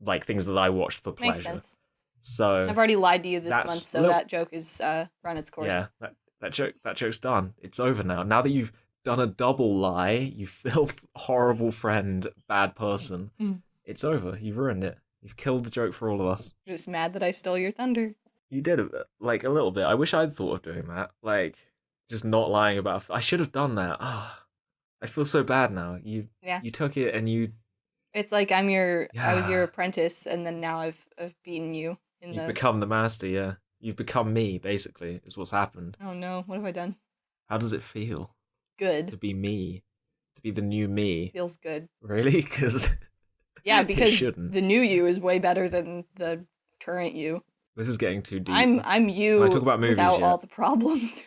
like things that I watched for pleasure. Makes sense. So I've already lied to you this that's month, so little- that joke is run its course. yeah, that joke's done. It's over now. Now that you've done a double lie, you filth, horrible friend, bad person. Mm. It's over. You've ruined it. You've killed the joke for all of us. You're just mad that I stole your thunder. You did a bit, like a little bit. I wish I'd thought of doing that. Like just not lying about. I should have done that. I feel so bad now. You took it and you It's like I was your Yeah. apprentice, and then now I've beaten you in you've the. become the master. Yeah, you've become me. Basically, is what's happened. Oh no! What have I done? How does it feel to Good. be me? To be the new me? Feels good. Really? Because Yeah, it because shouldn't. the new you is way better than the current you. This is getting too deep. I'm you Can I talk about movies without yet? all the problems.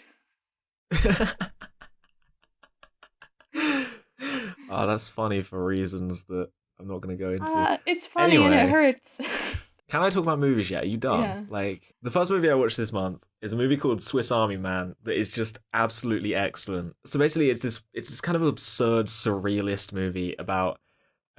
Oh, that's funny for reasons that I'm not going to go into. It's funny and it Anyway. hurts. Can I talk about movies yet? Are you done? Yeah. Like, the first movie I watched this month is a movie called Swiss Army Man that is just absolutely excellent. So basically, it's this kind of absurd, surrealist movie about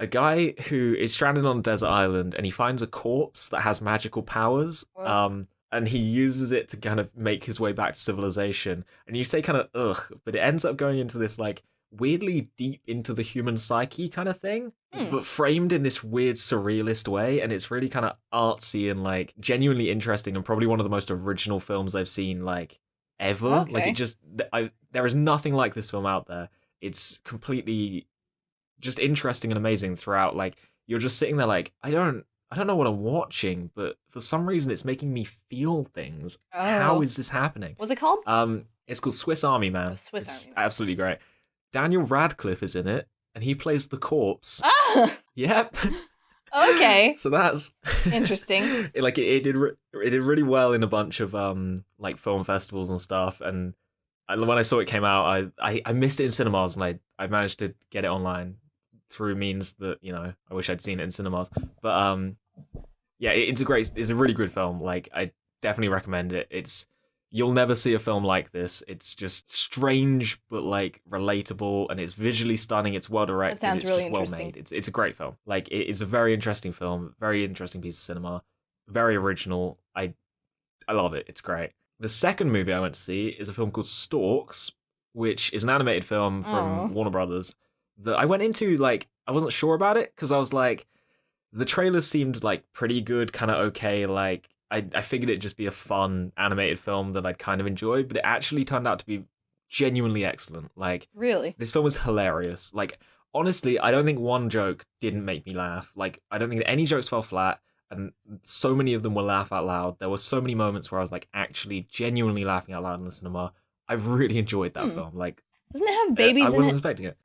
a guy who is stranded on a desert island and he finds a corpse that has magical powers. Wow. And he uses it to kind of make his way back to civilization. And you say kind of, ugh, but it ends up going into this, like, weirdly deep into the human psyche kind of thing, but framed in this weird surrealist way, and it's really kind of artsy and like genuinely interesting, and probably one of the most original films I've seen like ever. Okay. Like there is nothing like this film out there. It's completely just interesting and amazing throughout. Like you're just sitting there like I don't know what I'm watching, but for some reason it's making me feel things. How Oh. is this happening? What's it called? It's called Swiss Army Man. Oh, Swiss It's Army Man. absolutely great. Daniel Radcliffe is in it, and he plays the corpse. Ah, Yep. okay. So that's Interesting. it did really well in a bunch of like film festivals and stuff. And when I saw it came out, I missed it in cinemas, and I managed to get it online through means that I wish I'd seen it in cinemas. But yeah, it's a really good film. Like I definitely recommend it. It's You'll never see a film like this. It's just strange, but like relatable, and it's visually stunning. It's well directed. That sounds it's really just well interesting. made. It's a great film. Like it is a very interesting film, very interesting piece of cinema, very original. I love it. It's great. The second movie I went to see is a film called Storks, which is an animated film from Warner Brothers that I went into like I wasn't sure about it because I was like the trailers seemed like pretty good, kind of okay. Like I figured it'd just be a fun animated film that I'd kind of enjoy, but it actually turned out to be genuinely excellent. Like, Really? this film was hilarious. Like, honestly, I don't think one joke didn't make me laugh. Like, I don't think any jokes fell flat, and so many of them were laugh out loud. There were so many moments where I was like actually genuinely laughing out loud in the cinema. I really enjoyed that film. Like, doesn't it have babies I in wasn't it? expecting it.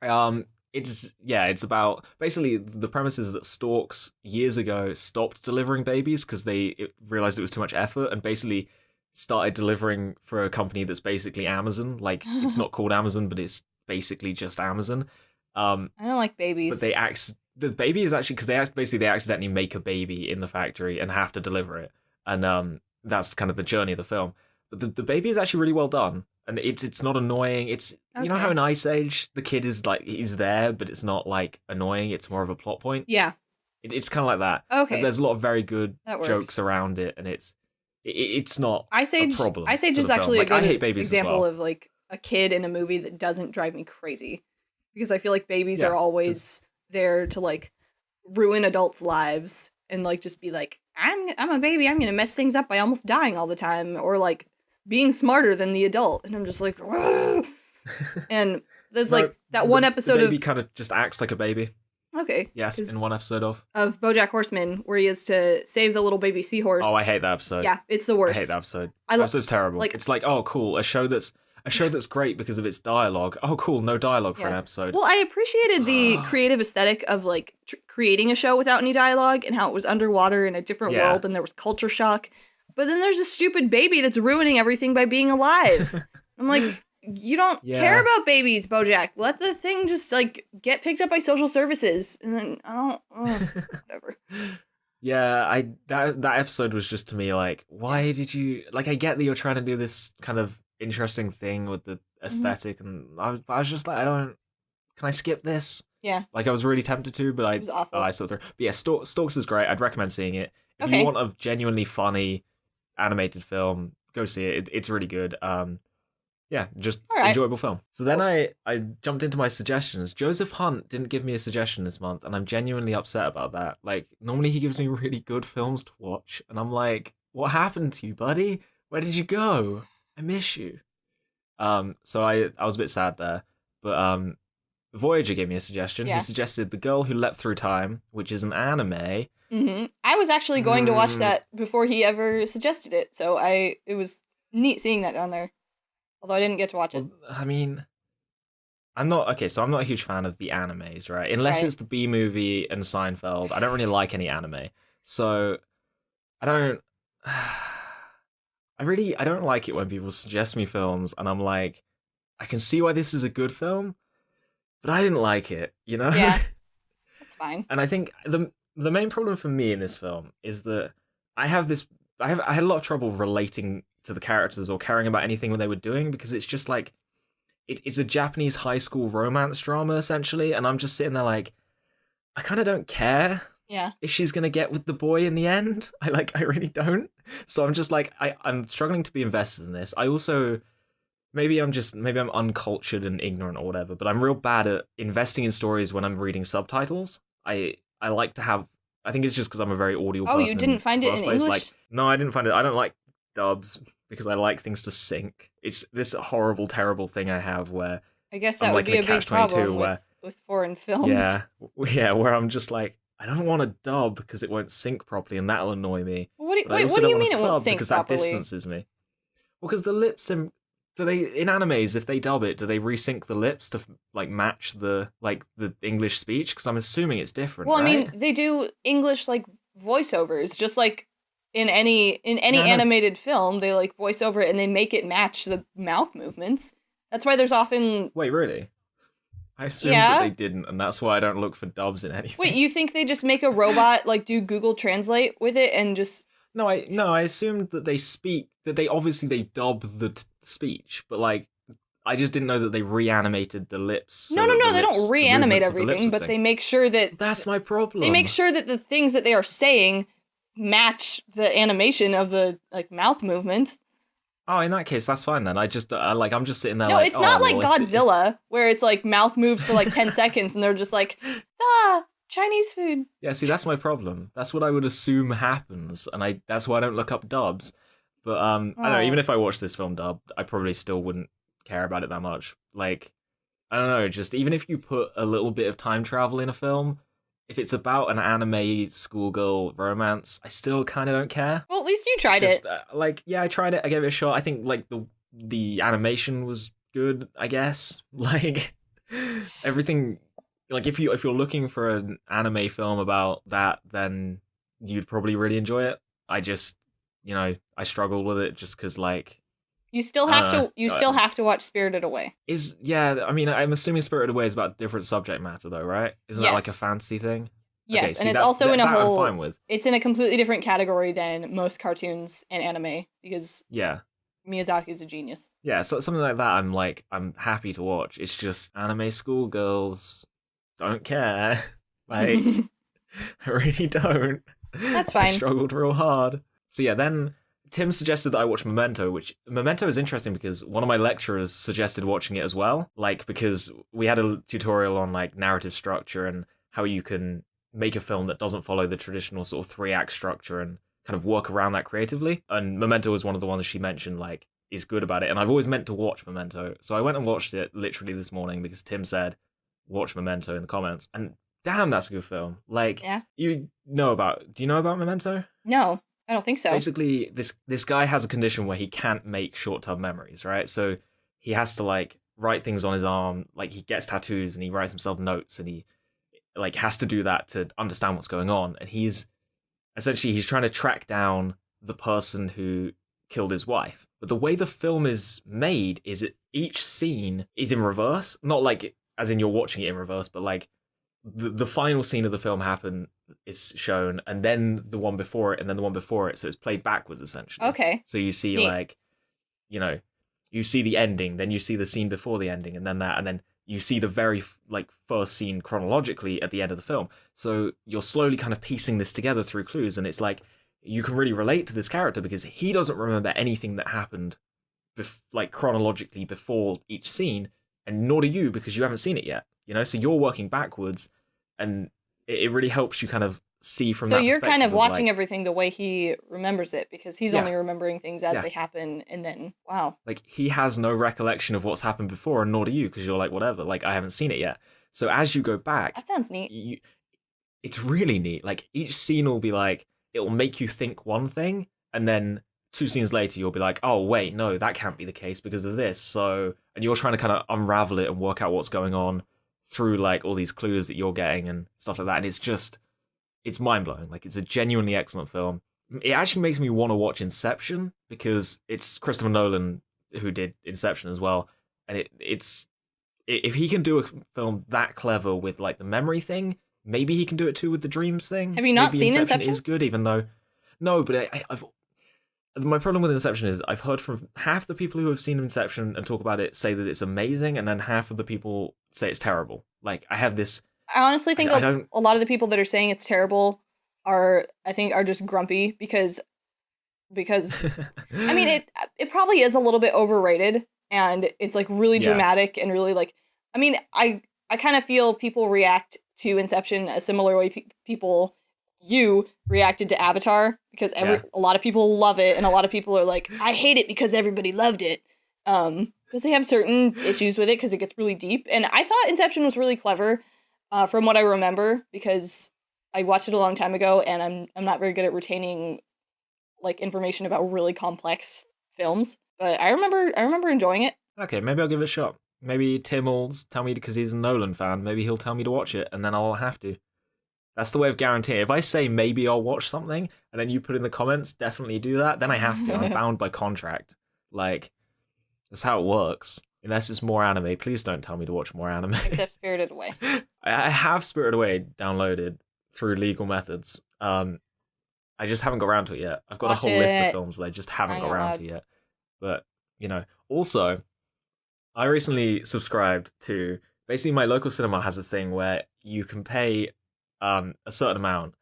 It's about basically the premise is that storks years ago stopped delivering babies because they realized it was too much effort and basically started delivering for a company that's basically Amazon. Like it's not called Amazon, but it's basically just Amazon. I don't like babies. But the baby is actually because they accidentally make a baby in the factory and have to deliver it, and that's kind of the journey of the film. But the baby is actually really well done. And it's not annoying. It's you know how in Ice Age the kid is like he's there, but it's not like annoying. It's more of a plot point. Yeah, it's kind of like that. Okay, and there's a lot of very good jokes around it, and it's not Ice Age, a problem. Ice Age is actually like, a I hate good babies example well. of like a kid in a movie that doesn't drive me crazy, because I feel like babies are always there to like ruin adults' lives and like just be like I'm a baby, I'm gonna mess things up by almost dying all the time, or like being smarter than the adult, and I'm just like, and there's like that one episode the baby kind of just acts like a baby. Okay. Yes, in one episode of Bojack Horseman, where he is to save the little baby seahorse. Oh, I hate that episode. Yeah, it's the worst. I hate that episode. That episode's terrible. Like, it's like, oh, cool, a show that's great because of its dialogue. Oh, cool, no dialogue for an episode. Well, I appreciated the creative aesthetic of like creating a show without any dialogue and how it was underwater in a different world and there was culture shock. But then there's a stupid baby that's ruining everything by being alive. I'm like, you don't care about babies, Bojack. Let the thing just like get picked up by social services. And then I don't, whatever. Yeah, that episode was just to me like, why did you like? I get that you're trying to do this kind of interesting thing with the aesthetic, and I was just like, can I skip this? Yeah. Like I was really tempted to, but it was awful. I saw through. But yeah, Storks is great. I'd recommend seeing it. If you want a genuinely funny animated film, go see it. It's really good. Just enjoyable film. So then I jumped into my suggestions. Joseph Hunt didn't give me a suggestion this month, and I'm genuinely upset about that. Like normally he gives me really good films to watch, and I'm like, what happened to you, buddy? Where did you go? I miss you. So I was a bit sad there, but Voyager gave me a suggestion. He suggested The Girl Who Leapt Through Time, which is an anime. Mm-hmm. I was actually going to watch that before he ever suggested it, so it was neat seeing that down there. Although I didn't get to watch it. I mean, I'm not a huge fan of the animes, right? Unless it's the B Movie and Seinfeld. I don't really like any anime. So I don't like it when people suggest me films and I'm like, I can see why this is a good film, but I didn't like it, you know? Yeah. That's fine. And I think the main problem for me in this film is that I had a lot of trouble relating to the characters or caring about anything when they were doing, because it's just like it's a Japanese high school romance drama essentially, and I'm just sitting there like, I kind of don't care if she's gonna get with the boy in the end. I really don't. So I'm just like, I'm struggling to be invested in this. I also maybe I'm uncultured and ignorant or whatever, but I'm real bad at investing in stories when I'm reading subtitles. I like to have, I think it's just because I'm a very audio person. Oh, you didn't find it in English? Like, no, I didn't find it. I don't like dubs because I like things to sync. It's this horrible, terrible thing I have where I guess that would be a big problem with foreign films. Yeah, where I'm just like, I don't want to dub because it won't sync properly and that'll annoy me. What do you mean it won't sync because properly? That distances me. Well, because the lips in animes, if they dub it, do they resync the lips to like match the English speech? Because I'm assuming it's different. Well, right? I mean, they do English like voiceovers, just like in any animated film, they like voice over it and they make it match the mouth movements. That's why there's often. Wait, really? I assumed that they didn't, and that's why I don't look for dubs in anything. Wait, you think they just make a robot like do Google Translate with it and just? I assumed that they obviously they dub the speech, but like I just didn't know that they reanimated the lips. So No, that the they lips, don't the reanimate movements of the lips everything, would but sync. they make sure that That's my problem. they make sure that the things that they are saying match the animation of the like mouth movement. Oh, in that case, that's fine then. I'm just sitting there No, like, it's not like well, Godzilla, where it's like mouth moves for like 10 seconds and they're just like, Chinese food. Yeah, see, that's my problem. That's what I would assume happens, and that's why I don't look up dubs. But I don't know, even if I watched this film dubbed, I probably still wouldn't care about it that much. Like, I don't know, just even if you put a little bit of time travel in a film, if it's about an anime schoolgirl romance, I still kind of don't care. Well, at least you tried it. Yeah, I tried it. I gave it a shot. I think like the animation was good. I guess like everything. Like if you're looking for an anime film about that, then you'd probably really enjoy it. I just I struggled with it just because like you still have to watch Spirited Away. I mean, I'm assuming Spirited Away is about different subject matter though, right? Isn't that like a fantasy thing? Yes, okay, and see, it's also in a whole. I'm fine with. It's in a completely different category than most cartoons and anime because Miyazaki is a genius. Yeah, so something like that, I'm happy to watch. It's just anime schoolgirls don't care. Like, I really don't. That's fine. I struggled real hard. So yeah, then Tim suggested that I watch Memento, which Memento is interesting because one of my lecturers suggested watching it as well. Like, because we had a tutorial on like narrative structure and how you can make a film that doesn't follow the traditional sort of 3-act structure and kind of work around that creatively. And Memento was one of the ones she mentioned, like, is good about it. And I've always meant to watch Memento. So I went and watched it literally this morning because Tim said, watch Memento in the comments. And damn, that's a good film. Like, do you know about Memento? No, I don't think so. Basically, this guy has a condition where he can't make short-term memories, right? So he has to, like, write things on his arm. Like, he gets tattoos and he writes himself notes and he, like, has to do that to understand what's going on. And he's trying to track down the person who killed his wife. But the way the film is made is each scene is in reverse. Not like as in you're watching it in reverse, but like the final scene of the film is shown, and then the one before it, and then the one before it. So it's played backwards, essentially. Okay. So you see, like, you see the ending, then you see the scene before the ending, and then that, and then you see the very, like, first scene chronologically at the end of the film. So you're slowly kind of piecing this together through clues, and it's like, you can really relate to this character because he doesn't remember anything that happened, like, chronologically before each scene, and nor do you because you haven't seen it yet, so you're working backwards, and it really helps you kind of see from that perspective. So you're kind of watching everything the way he remembers it because he's only remembering things as they happen, and then, wow. Like, he has no recollection of what's happened before, and nor do you because you're like, whatever, like, I haven't seen it yet. So as you go back... That sounds neat. It's really neat. Like, each scene will be like, it'll make you think one thing, and then 2 scenes later you'll be like, oh wait, no, that can't be the case because of this. So, and you're trying to kind of unravel it and work out what's going on through like all these clues that you're getting and stuff like that. And it's mind-blowing. Like, it's a genuinely excellent film. It actually makes me want to watch Inception because it's Christopher Nolan who did Inception as well, and it's if he can do a film that clever with like the memory thing, maybe he can do it too with the dreams thing. Have you not seen Inception? Is good, even though no, but I've my problem with Inception is I've heard from half the people who have seen Inception and talk about it say that it's amazing, and then half of the people say it's terrible. Like, I have this. I honestly think a lot of the people that are saying it's terrible are just grumpy because I mean it probably is a little bit overrated, and it's like really dramatic and really like, I mean, I kind of feel people react to Inception a similar way you reacted to Avatar because a lot of people love it and a lot of people are like, I hate it because everybody loved it. But they have certain issues with it because it gets really deep. And I thought Inception was really clever from what I remember because I watched it a long time ago and I'm not very good at retaining like information about really complex films. But I remember enjoying it. Okay, maybe I'll give it a shot. Maybe Tim will tell me because he's a Nolan fan. Maybe he'll tell me to watch it and then I'll have to. That's the way of guaranteeing. If I say maybe I'll watch something, and then you put in the comments, definitely do that, then I have to. I'm bound by contract. Like, that's how it works. Unless it's more anime, please don't tell me to watch more anime. Except Spirited Away. I have Spirited Away downloaded through legal methods. I just haven't got around to it yet. I've got Watch a whole list of it. films that I just haven't Crying got out around loud. to yet. But, you know, also, I recently subscribed to, basically my local cinema has this thing where you can pay a certain amount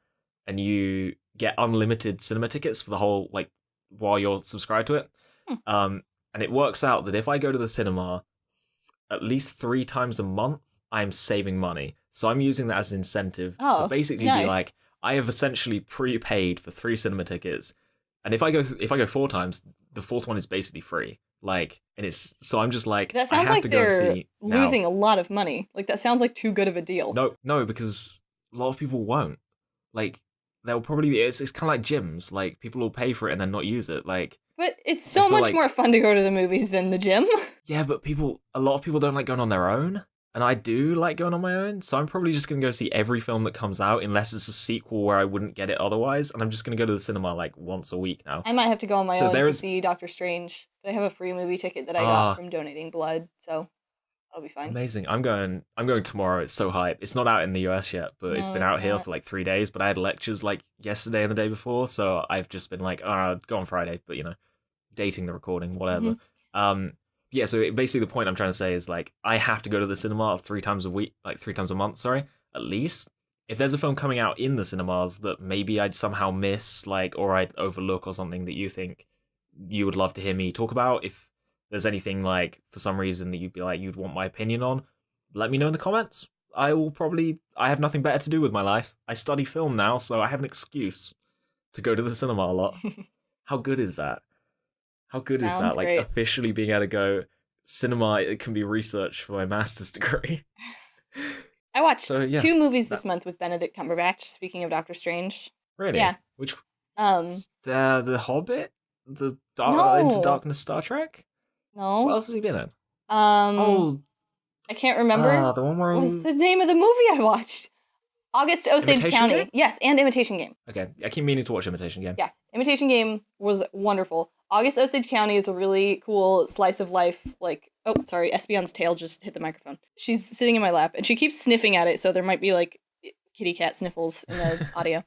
and you get unlimited cinema tickets for the whole, like, while you're subscribed to it. And it works out that if I go to the cinema at least 3 times a month, I'm saving money. So I'm using that as an incentive to basically be like, I have essentially prepaid for 3 cinema tickets, and if I go 4 times, the 4th one is basically free. Like, and it's so I'm just like, That sounds like they're losing a lot of money. Like, that sounds like too good of a deal. No, because a lot of people won't. Like, they'll probably be. It's kind of like gyms. Like, people will pay for it and then not use it. Like, but it's so much more fun to go to the movies than the gym. Yeah, but a lot of people don't like going on their own. And I do like going on my own, so I'm probably just going to go see every film that comes out, unless it's a sequel where I wouldn't get it otherwise, and I'm just going to go to the cinema, like, once a week now. I might have to go on my own to see Doctor Strange. But I have a free movie ticket that I got from donating blood, so that'll be fine. Amazing. I'm going tomorrow. It's so hype. It's not out in the US yet, but it's been out here for, like, 3 days, but I had lectures, like, yesterday and the day before, so I've just been like, I'll go on Friday, but, you know, dating the recording, whatever. Yeah, so basically the point I'm trying to say is, like, I have to go to the cinema 3 times a week, like 3 times a month, sorry, at least. If there's a film coming out in the cinemas that maybe I'd somehow miss, like, or I'd overlook or something that you think you would love to hear me talk about, if there's anything, like, for some reason that you'd be like, you'd want my opinion on, let me know in the comments. I have nothing better to do with my life. I study film now, so I have an excuse to go to the cinema a lot. How good is that? How good is that? Like, officially being able to go cinema, it can be research for my master's degree. I watched 2 movies this month with Benedict Cumberbatch, speaking of Doctor Strange. Really? Yeah. Which? The Hobbit? Into Darkness Star Trek? No. What else has he been in? I can't remember. The one where what was the name of the movie I watched? August Osage County. Game? Yes, and Imitation Game. Okay, I keep meaning to watch Imitation Game. Yeah, Imitation Game was wonderful. August Osage County is a really cool slice of life, like, oh, sorry, Espion's tail just hit the microphone. She's sitting in my lap, and she keeps sniffing at it, so there might be, like, kitty cat sniffles in the audio.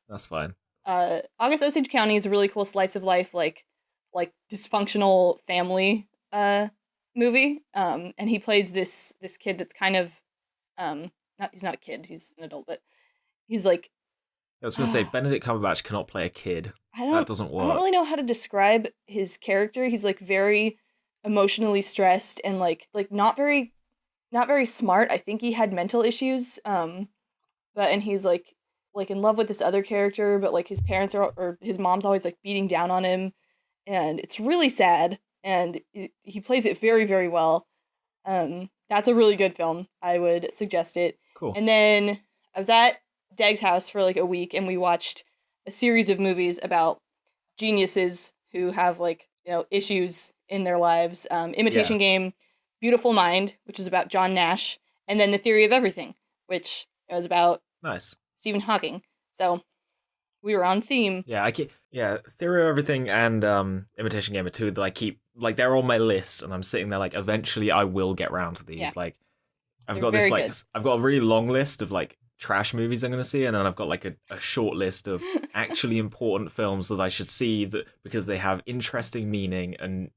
That's fine. August Osage County is a really cool slice of life, like dysfunctional family movie. And he plays this kid that's kind of he's not a kid, he's an adult, but he's like, I was gonna say Benedict Cumberbatch cannot play a kid. That doesn't work. I don't really know how to describe his character. He's like very emotionally stressed and like not very smart. I think he had mental issues. And he's like in love with this other character, but like his parents or his mom's always like beating down on him, and it's really sad. And he plays it very, very well. That's a really good film. I would suggest it. Cool. And then I was at Dag's house for like a week, and we watched a series of movies about geniuses who have like, you know, issues in their lives. Imitation Game, Beautiful Mind, which is about John Nash, and then The Theory of Everything, which was about Stephen Hawking. So we were on theme. Yeah, Theory of Everything and Imitation Game are 2 that I keep, like, they're on my list, and I'm sitting there like, eventually I will get round to these. Yeah. Like, I've got this, like, good. I've got a really long list of like trash movies I'm going to see, and then I've got like a short list of actually important films that I should see that because they have interesting meaning and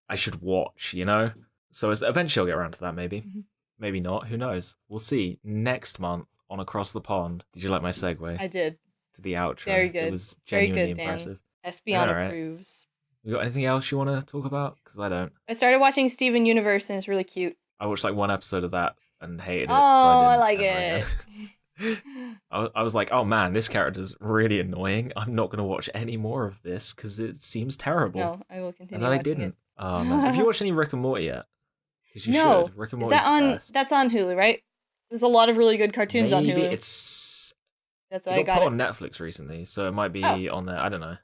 I should watch, you know? So eventually I'll get around to that, maybe. Mm-hmm. Maybe not, who knows? We'll see next month on Across the Pond. Did you like my segue? I did. To the outro. Very good. It was genuinely very good, impressive. Espion approves. You got anything else you want to talk about? Because I don't. I started watching Steven Universe, and it's really cute. I watched like 1 episode of that and hated it. Oh, so I like it. I was like, oh man, this character's really annoying. I'm not going to watch any more of this because it seems terrible. No, I will continue. And then I didn't. It. Oh, man. Have you watched any Rick and Morty yet? Because you should. Rick and Morty's that's on Hulu, right? There's a lot of really good cartoons on Hulu. That's why I got put it on Netflix recently, so it might be on there. I don't know.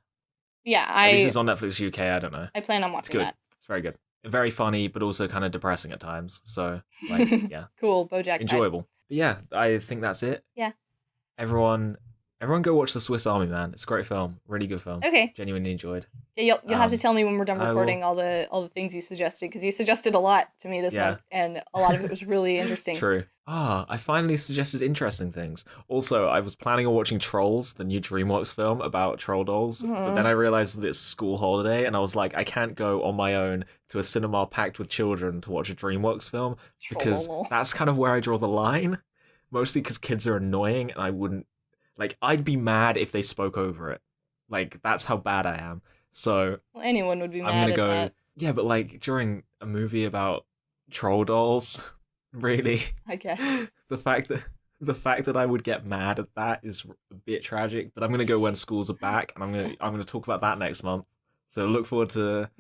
Yeah, At least it's on Netflix UK. I don't know. I plan on watching that. It's very good. Very funny, but also kind of depressing at times. So, like, yeah. Cool, Bojack. Enjoyable. But yeah, I think that's it. Yeah. Everyone, Everyone go watch The Swiss Army Man. It's a great film. Really good film. Okay. Genuinely enjoyed. Yeah, you'll have to tell me when we're done I recording all the things you suggested, because you suggested a lot to me this month, and a lot of it was really interesting. True. I finally suggested interesting things. Also, I was planning on watching Trolls, the new DreamWorks film about troll dolls, but then I realized that it's school holiday, and I was like, I can't go on my own to a cinema packed with children to watch a DreamWorks film, because that's kind of where I draw the line. Mostly because kids are annoying, and I wouldn't... Like, I'd be mad if they spoke over it. Like, that's how bad I am. So... Well, anyone would be mad at that. Yeah, but, like, during a movie about troll dolls, really? I guess. The fact that I would get mad at that is a bit tragic, but I'm going to go when schools are back, and I'm going to talk about that next month. So look forward to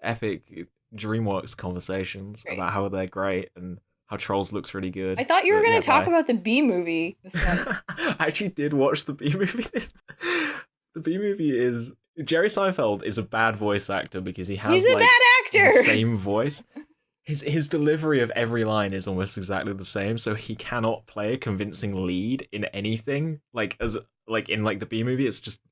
epic DreamWorks conversations about how they're great, and... how Trolls looks really good. I thought you were going to talk about the B movie this month. I actually did watch the B movie The B movie is... Jerry Seinfeld is a bad voice actor because he has He's a bad actor! The same voice. His delivery of every line is almost exactly the same, so he cannot play a convincing lead in anything. Like in the B movie, it's just...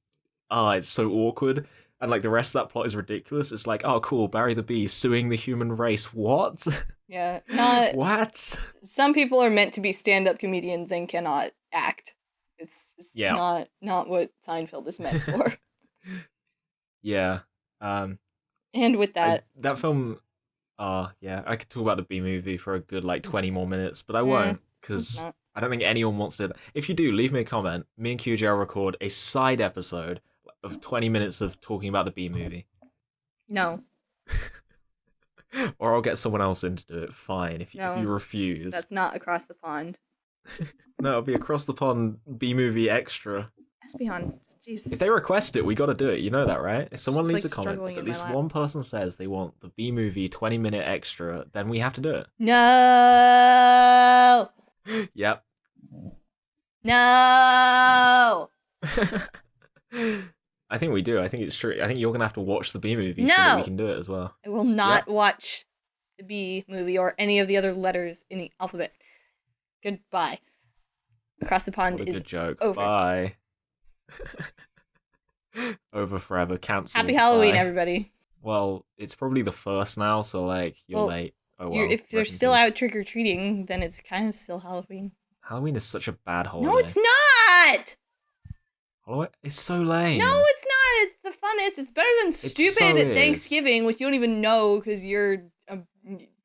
it's so awkward. And, like, the rest of that plot is ridiculous. It's like, oh, cool, Barry the Bee suing the human race. What? Yeah, not... What? Some people are meant to be stand-up comedians and cannot act. It's just not what Seinfeld is meant for. Yeah. And with that... that film... I could talk about the B movie for a good, 20 more minutes, but I won't, because I don't think anyone wants to... If you do, leave me a comment. Me and QJ will record a side episode of 20 minutes of talking about the B movie. No. Or I'll get someone else in to do it. Fine, if you refuse. That's not Across the Pond. No, it'll be Across the Pond B movie extra. That's beyond. Jeez. If they request it, we got to do it. You know that, right? If someone leaves a comment, if at least one person says they want the B movie 20-minute extra, then we have to do it. No. Yep. No. I think we do. I think it's true. I think you're gonna have to watch the B movie so that we can do it as well. I will not watch the B movie or any of the other letters in the alphabet. Goodbye. Across the Pond is good joke. over. Bye. Over forever. Cancelled. Happy Halloween, everybody. Well, it's probably the first now, so you're late. Oh well. If they're still out trick or treating, then it's kind of still Halloween. Halloween is such a bad holiday. No, it's not. It's so lame. No, it's not. It's the funnest. It's better than stupid Thanksgiving, which you don't even know because you're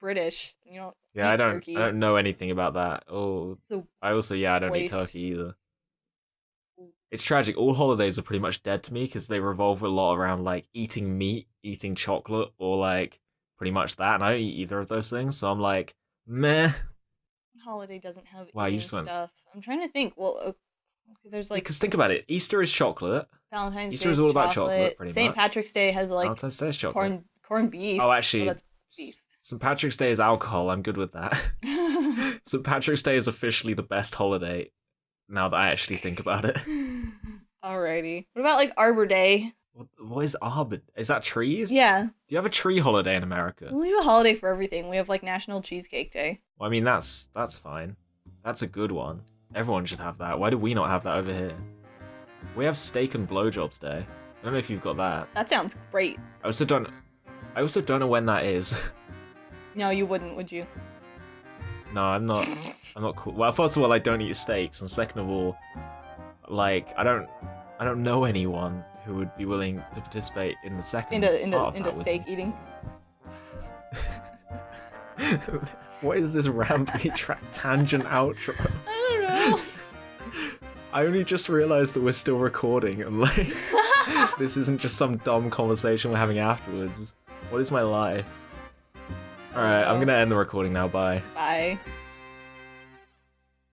British. You don't. Yeah, I don't know anything about that. Oh, I don't eat turkey either. It's tragic. All holidays are pretty much dead to me because they revolve a lot around eating meat, eating chocolate, or pretty much that. And I don't eat either of those things, so I'm like, meh. Holiday doesn't have eating stuff. I'm trying to think. Well, there's because think about it. Easter is chocolate. Valentine's Day is all about chocolate. St. Patrick's Day has Valentine's Day is chocolate. corned beef. Oh, actually, that's beef. St. Patrick's Day is alcohol. I'm good with that. St. Patrick's Day is officially the best holiday. Now that I actually think about it. Alrighty. What about Arbor Day? What is Arbor? Is that trees? Yeah. Do you have a tree holiday in America? We have a holiday for everything. We have National Cheesecake Day. Well, I mean that's fine. That's a good one. Everyone should have that. Why do we not have that over here? We have Steak and Blowjobs Day. I don't know if you've got that. That sounds great. I also don't know when that is. No, you wouldn't, would you? No, I'm not cool. Well, first of all, I don't eat steaks, and second of all, I don't know anyone who would be willing to participate in the second into steak eating. What is this rambly tangent outro? I don't know. I only just realized that we're still recording, and this isn't just some dumb conversation we're having afterwards. What is my life? Alright, I'm gonna end the recording now. Bye. Bye.